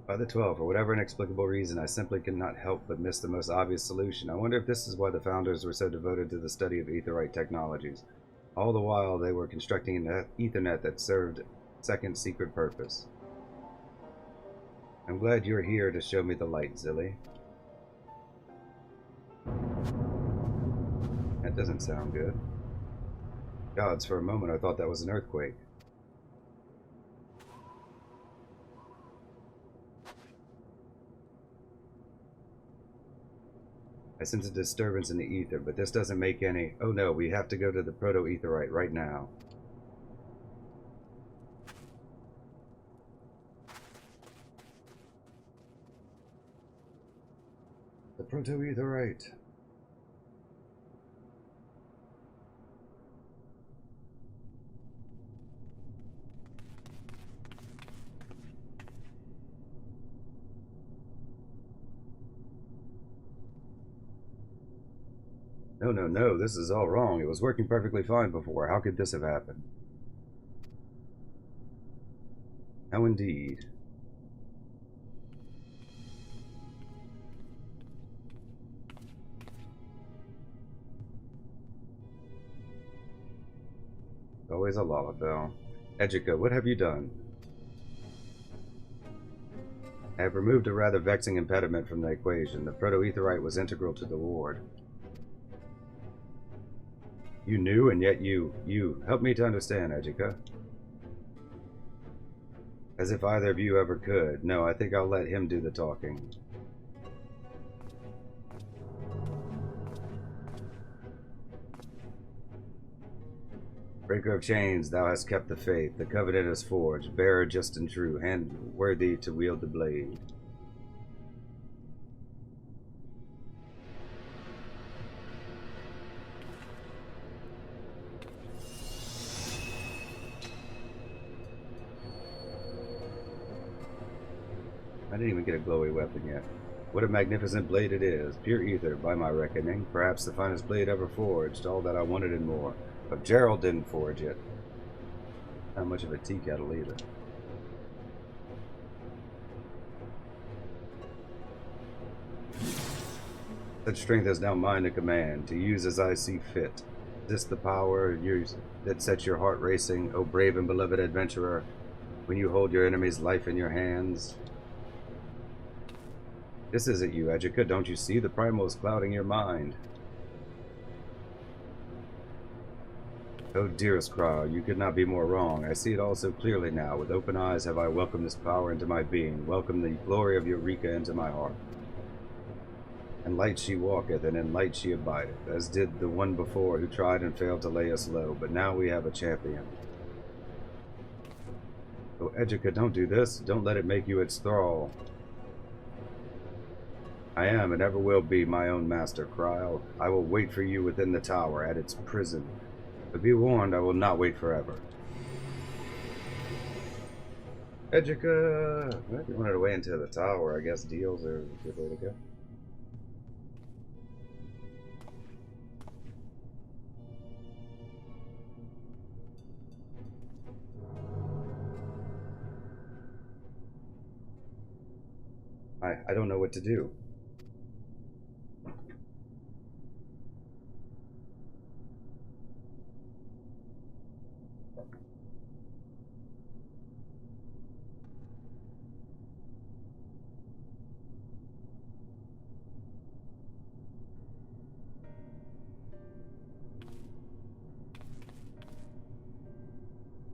By the 12, for whatever inexplicable reason, I simply cannot help but miss the most obvious solution. I wonder if this is why the founders were so devoted to the study of Aetherite technologies. All the while, they were constructing an Ethernet that served second secret purpose. I'm glad you're here to show me the light, Zilly. That doesn't sound good. Gods, for a moment I thought that was an earthquake. I sense a disturbance in the ether, but this doesn't make any... Oh no, we have to go to the Proto-Aetherite right now. The Proto-Aetherite. No, no, no, this is all wrong. It was working perfectly fine before. How could this have happened? How indeed. Always a Lalafell. Ejika, what have you done? I have removed a rather vexing impediment from the equation. The proto-etherite was integral to the ward. You knew, and yet you. Help me to understand, Ejika. As if either of you ever could. No, I think I'll let him do the talking. Breaker of chains, thou hast kept the faith. The covenant is forged. Bearer just and true, hand worthy to wield the blade. I didn't even get a glowy weapon yet. What a magnificent blade it is. Pure ether, by my reckoning. Perhaps the finest blade ever forged. All that I wanted and more. But Gerald didn't forge it. Not much of a tea kettle either. Such strength is now mine to command, to use as I see fit. Is this the power that sets your heart racing, O brave and beloved adventurer, when you hold your enemy's life in your hands? This isn't you, Ejika. Don't you see? The primal is clouding your mind. Oh, dearest Kral, you could not be more wrong. I see it all so clearly now. With open eyes have I welcomed this power into my being, welcomed the glory of Eureka into my heart. In light she walketh, and in light she abideth, as did the one before who tried and failed to lay us low. But now we have a champion. Oh, Ejika, don't do this. Don't let it make you its thrall. I am and ever will be my own master, Kral. I will wait for you within the tower, at its prison. But be warned, I will not wait forever. Ejika! Well, if you wanted to wait into the tower, I guess deals are a good way to go. I don't know what to do.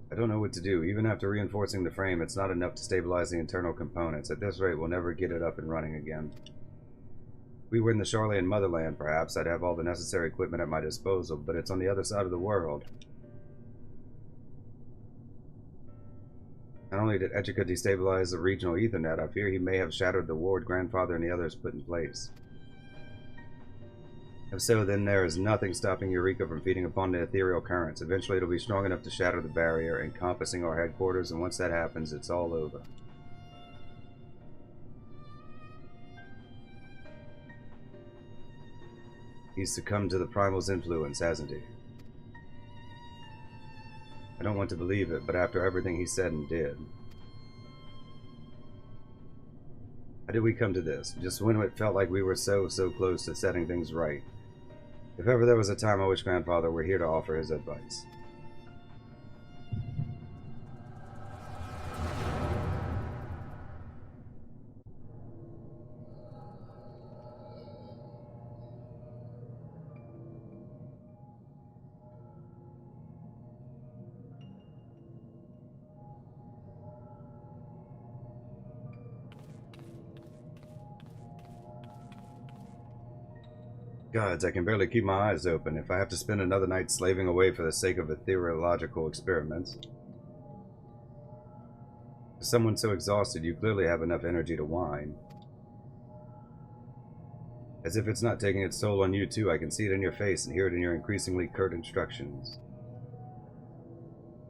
I don't know what to do. Even after reinforcing the frame, it's not enough to stabilize the internal components. At this rate, we'll never get it up and running again. If we were in the Charlian motherland, perhaps, I'd have all the necessary equipment at my disposal, but it's on the other side of the world. Not only did Ejika destabilize the regional Ethernet, I fear he may have shattered the ward grandfather and the others put in place. If so, then there is nothing stopping Eureka from feeding upon the ethereal currents. Eventually it'll be strong enough to shatter the barrier, encompassing our headquarters, and once that happens, it's all over. He's succumbed to the primal's influence, hasn't he? I don't want to believe it, but after everything he said and did. How did we come to this? Just when it felt like we were so close to setting things right. If ever there was a time I wish Grandfather were here to offer his advice. Gods, I can barely keep my eyes open. If I have to spend another night slaving away for the sake of ethereological experiments. For someone so exhausted, you clearly have enough energy to whine. As if it's not taking its toll on you too, I can see it in your face and hear it in your increasingly curt instructions.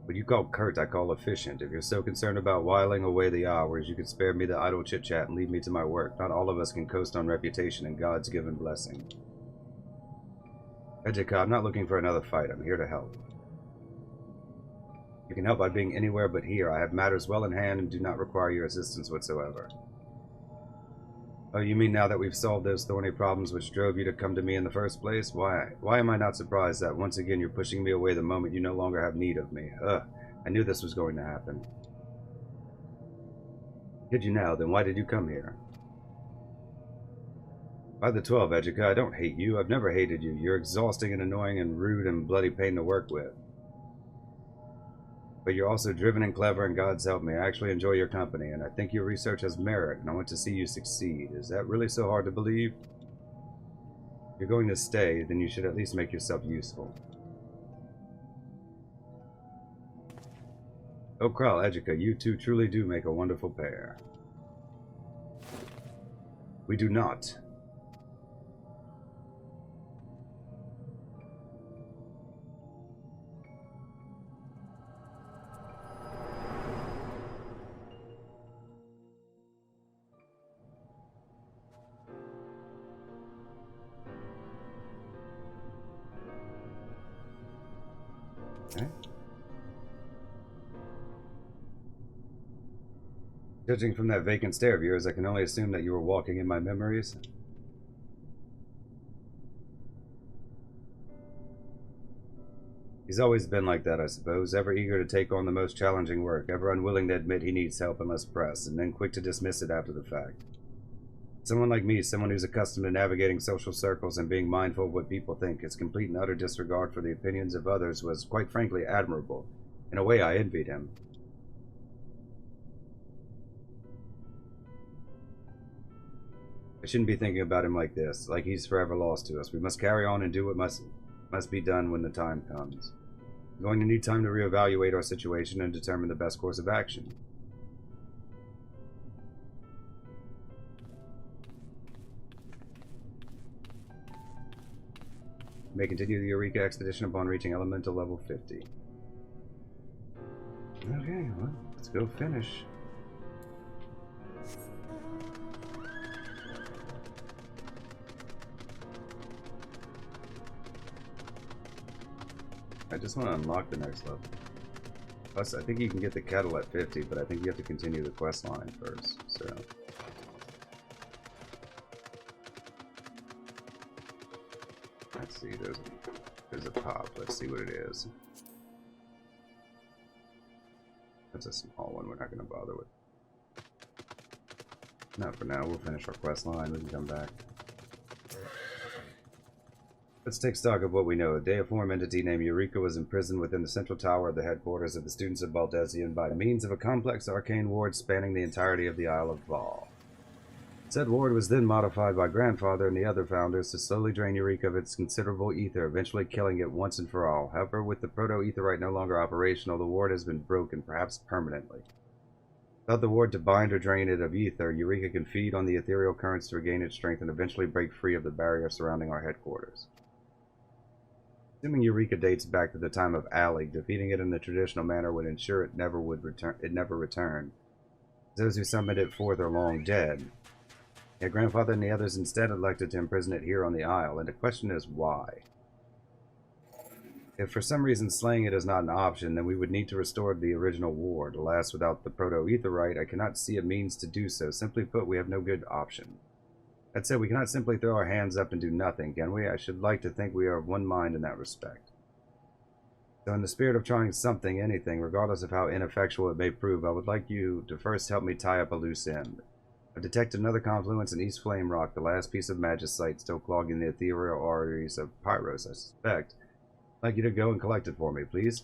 What you call curt, I call efficient. If you're so concerned about whiling away the hours, you could spare me the idle chit-chat and leave me to my work. Not all of us can coast on reputation and God's given blessing. Ejika, I'm not looking for another fight. I'm here to help. You can help by being anywhere but here. I have matters well in hand and do not require your assistance whatsoever. Oh, you mean now that we've solved those thorny problems which drove you to come to me in the first place? Why am I not surprised that once again you're pushing me away the moment you no longer have need of me? Ugh, I knew this was going to happen. Did you now? Then why did you come here? By the 12, Edgica, I don't hate you. I've never hated you. You're exhausting and annoying and rude and bloody pain to work with. But you're also driven and clever, and God's help me, I actually enjoy your company, and I think your research has merit, and I want to see you succeed. Is that really so hard to believe? If you're going to stay, then you should at least make yourself useful. Oh, Kral, Edgica, you two truly do make a wonderful pair. We do not. Okay. Judging from that vacant stare of yours, I can only assume that you were walking in my memories. He's always been like that, I suppose, ever eager to take on the most challenging work, ever unwilling to admit he needs help unless pressed, and then quick to dismiss it after the fact. Someone like me, someone who's accustomed to navigating social circles and being mindful of what people think, his complete and utter disregard for the opinions of others was, quite frankly, admirable. In a way, I envied him. I shouldn't be thinking about him like this, like he's forever lost to us. We must carry on and do what must be done when the time comes. We're going to need time to reevaluate our situation and determine the best course of action. We may continue the Eureka expedition upon reaching elemental level 50. Okay, well, let's go finish. I just want to unlock the next level. Plus, I think you can get the kettle at 50, but I think you have to continue the quest line first, so... Let's see, there's a pop. Let's see what it is. That's a small one we're not going to bother with. Not for now, we'll finish our quest line, we can come back. Let's take stock of what we know. A deiform entity named Eureka was imprisoned within the central tower of the headquarters of the students of Baldesion by means of a complex arcane ward spanning the entirety of the Isle of Val. Said ward was then modified by Grandfather and the other founders to slowly drain Eureka of its considerable ether, eventually killing it once and for all. However, with the proto-etherite no longer operational, the ward has been broken, perhaps permanently. Without the ward to bind or drain it of ether, Eureka can feed on the ethereal currents to regain its strength and eventually break free of the barrier surrounding our headquarters. Assuming Eureka dates back to the time of Allig, defeating it in the traditional manner would ensure it never returned. Those who summoned it forth are long dead. Yet Grandfather and the others instead elected to imprison it here on the Isle, and the question is why? If for some reason slaying it is not an option, then we would need to restore the original ward. Alas, without the proto-etherite, I cannot see a means to do so. Simply put, we have no good option. That said, we cannot simply throw our hands up and do nothing, can we? I should like to think we are of one mind in that respect. So in the spirit of trying something, anything, regardless of how ineffectual it may prove, I would like you to first help me tie up a loose end. I've detected another confluence in East Flame Rock, the last piece of magicite still clogging the ethereal arteries of Pyros, I suspect. I'd like you to go and collect it for me, please.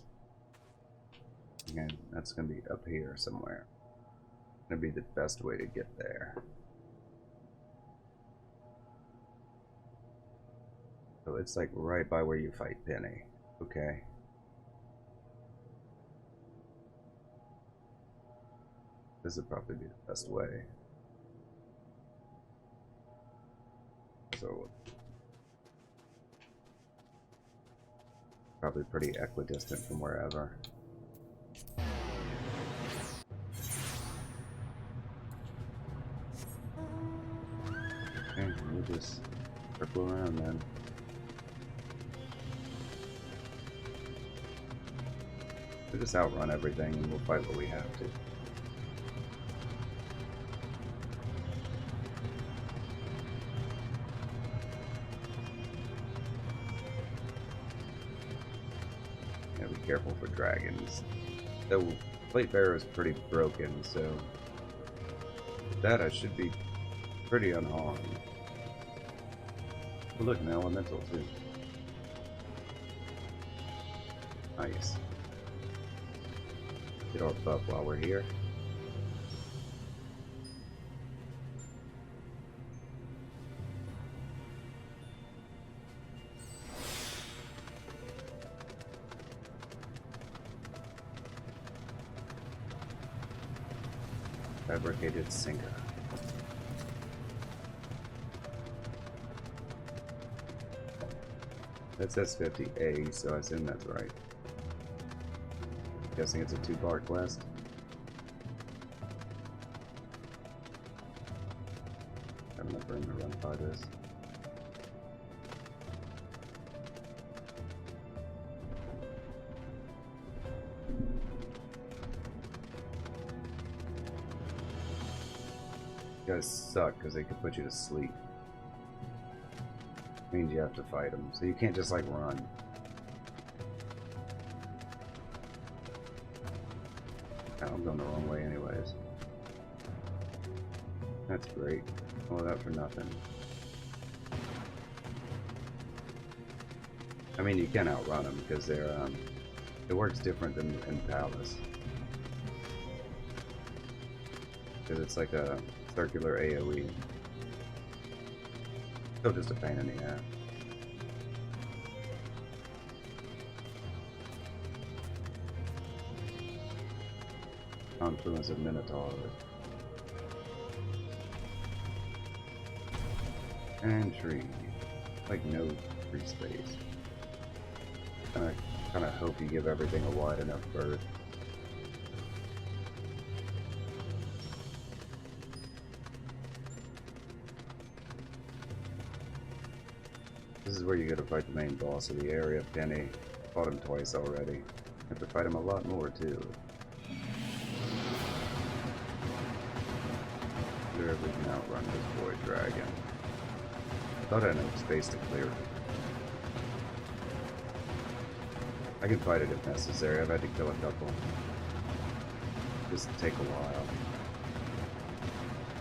Again, that's going to be up here somewhere. Going to be the best way to get there. So it's like right by where you fight Penny. Okay. This would probably be the best way. So probably pretty equidistant from wherever. Okay, we'll just circle around then. We'll just outrun everything and we'll fight what we have to. Yeah, be careful for dragons. Though Plate Bearer is pretty broken, so that, I should be pretty unharmed. Oh, look, an elemental too. Nice. Get our buff while we're here. Fabricated sinker. That's S50A, so I assume that's right. Guessing it's a 2-bar quest. I have enough room to run by this. You guys suck because they could put you to sleep. Means you have to fight them, so you can't just like run. I'm going the wrong way anyways. That's great. All that for nothing. I mean, you can outrun them because they're it works different than in Palace. Because it's like a circular AoE. Still just a pain in the ass. Confluence of Minotaurs. And tree. Like no free space. I kind of hope you give everything a wide enough berth. This is where you go to fight the main boss of the area, Penny. Fought him twice already. Have to fight him a lot more too. Wonder if we can outrun this boy dragon. I thought I had enough space to clear it. I can fight it if necessary. I've had to kill a couple. Just take a while.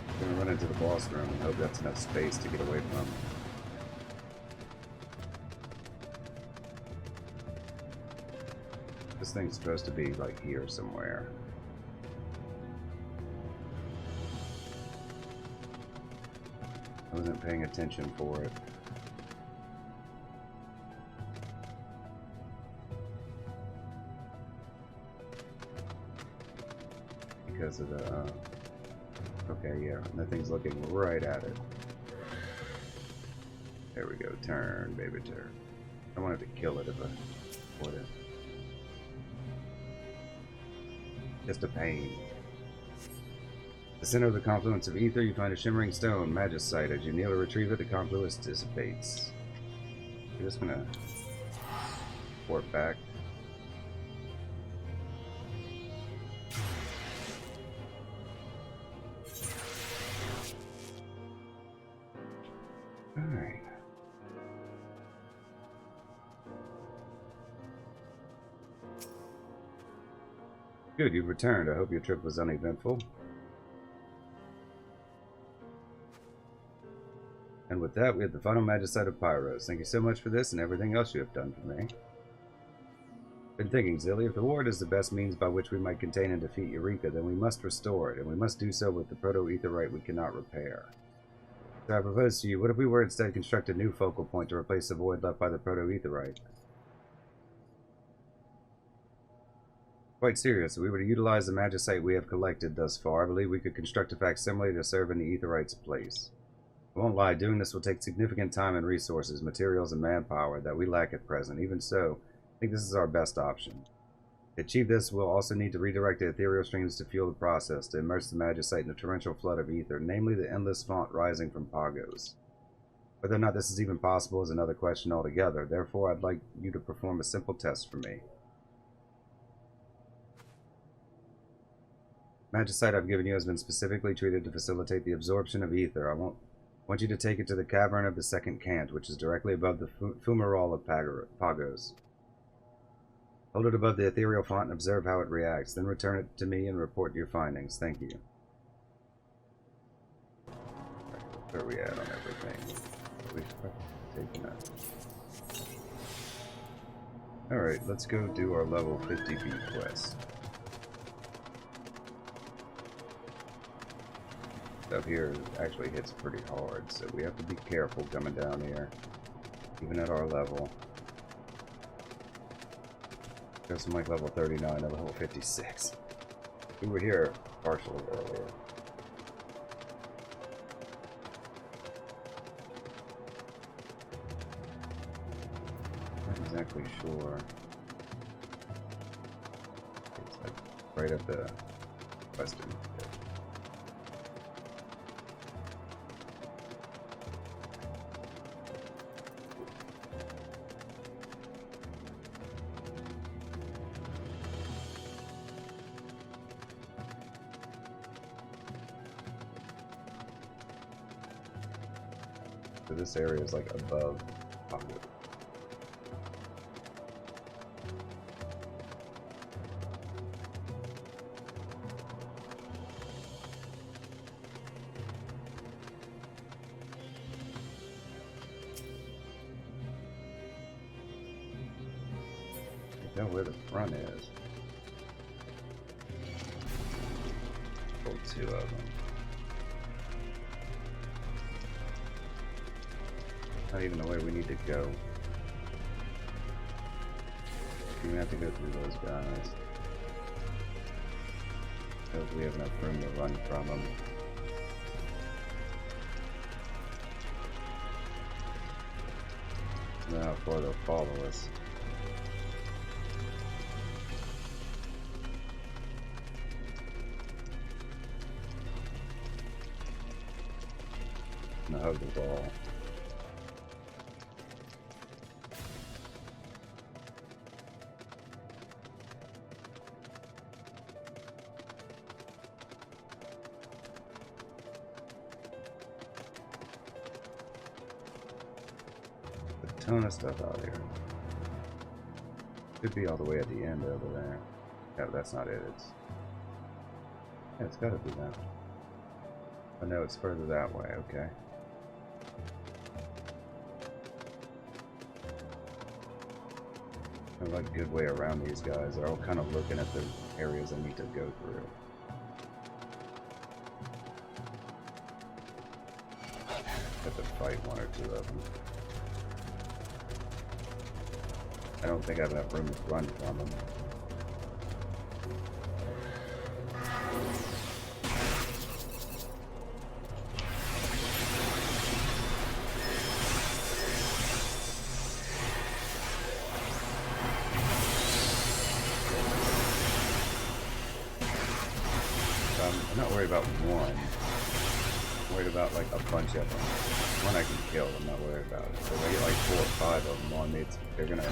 I'm gonna run into the boss room and hope that's enough space to get away from. This thing's supposed to be like here somewhere. I wasn't paying attention for it. Because of the, okay, yeah, that thing's looking right at it. There we go, turn, baby, turn. I wanted to kill it if I would have. Just a pain. The center of the confluence of ether, you find a shimmering stone, magicite. As you kneel to retrieve it, the confluence dissipates. You're just gonna port back. Alright. Good, you've returned. I hope your trip was uneventful. And with that, we have the final magicite of Pyros. Thank you so much for this and everything else you have done for me. Been thinking, Zilly, if the ward is the best means by which we might contain and defeat Eureka, then we must restore it, and we must do so with the proto-aetherite we cannot repair. So I propose to you, what if we were instead to construct a new focal point to replace the void left by the proto-aetherite? Quite serious, if we were to utilize the magicite we have collected thus far, I believe we could construct a facsimile to serve in the aetherite's place. I won't lie, doing this will take significant time and resources, materials and manpower that we lack at present. Even so, I think this is our best option. To achieve this, we'll also need to redirect the ethereal streams to fuel the process, to immerse the magicite in a torrential flood of ether, namely the endless font rising from Pagos. Whether or not this is even possible is another question altogether, therefore I'd like you to perform a simple test for me. Magicite I've given you has been specifically treated to facilitate the absorption of ether. I want you to take it to the cavern of the second cant, which is directly above the fumarole of Pagos. Hold it above the ethereal font and observe how it reacts. Then return it to me and report your findings. Thank you. Where are we at on everything? We've taken that. Alright, let's go do our level 50B quest. Stuff here actually hits pretty hard, so we have to be careful coming down here, even at our level. Goes from like level 39 to level 56. We were here partially earlier. Not exactly sure. It's like right at the western tip. So this area is like above pocket. I know where the front is. Pull two of them. Not even the way we need to go. We have to go through those guys. Because we have enough room to run from them. Know how far they'll follow us. And hug the ball. Ton of stuff out here. Could be all the way at the end over there. Yeah, but that's not it. It's gotta be that. I know it's further that way. Okay. I like a good way around these guys. They're all kind of looking at the areas I need to go through. Have to fight one or two of them. I don't think I have enough room to run from them. I'm not worried about one. I'm worried about like a bunch of them. One I can kill, I'm not worried about it. So if I get like 4 or 5 of them on me, they're gonna...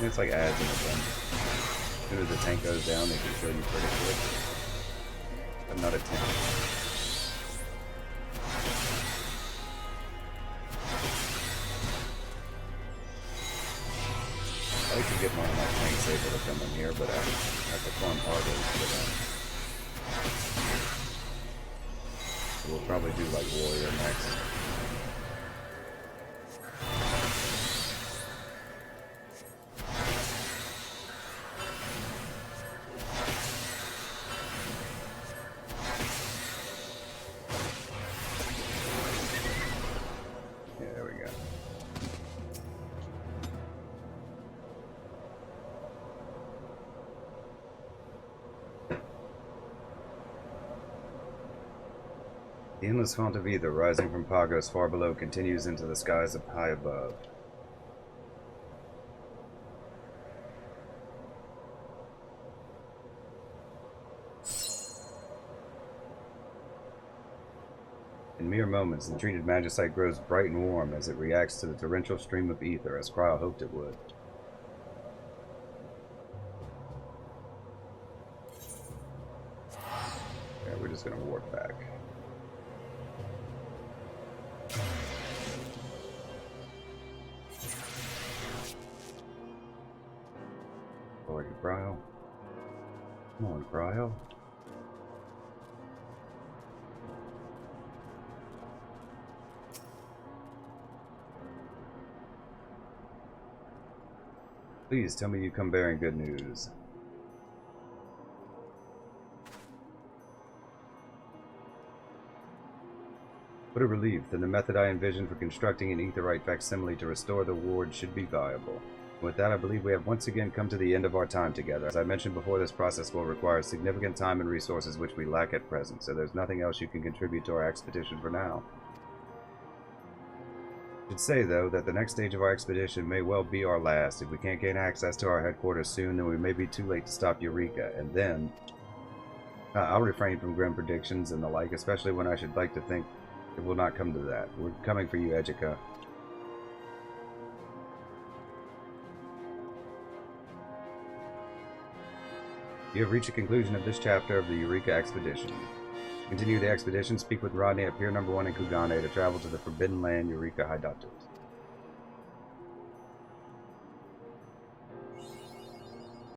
It's like ads in a gun. As soon as the tank goes down, they can kill you pretty quick. I'm not a tank. I could get one of my tanks able to come in here, but I have to farm harder for them. So we'll probably do like warrior next. The endless font of ether rising from Pagos far below continues into the skies of high above. In mere moments, the treated magicite grows bright and warm as it reacts to the torrential stream of ether, as Cryle hoped it would. Yeah, we're just gonna warp back. Lord Cryle. Come on, Cryle. Please tell me you come bearing good news. What a relief, then the method I envisioned for constructing an aetheryte facsimile to restore the ward should be viable. With that, I believe we have once again come to the end of our time together. As I mentioned before, this process will require significant time and resources which we lack at present, so there's nothing else you can contribute to our expedition for now. I should say, though, that the next stage of our expedition may well be our last. If we can't gain access to our headquarters soon, then we may be too late to stop Eureka, and then... I'll refrain from grim predictions and the like, especially when I should like to think it will not come to that. We're coming for you, Educa. You have reached the conclusion of this chapter of the Eureka expedition. Continue the expedition, speak with Rodney at Pier Number 1 in Kugane to travel to the Forbidden Land Eureka Hideout.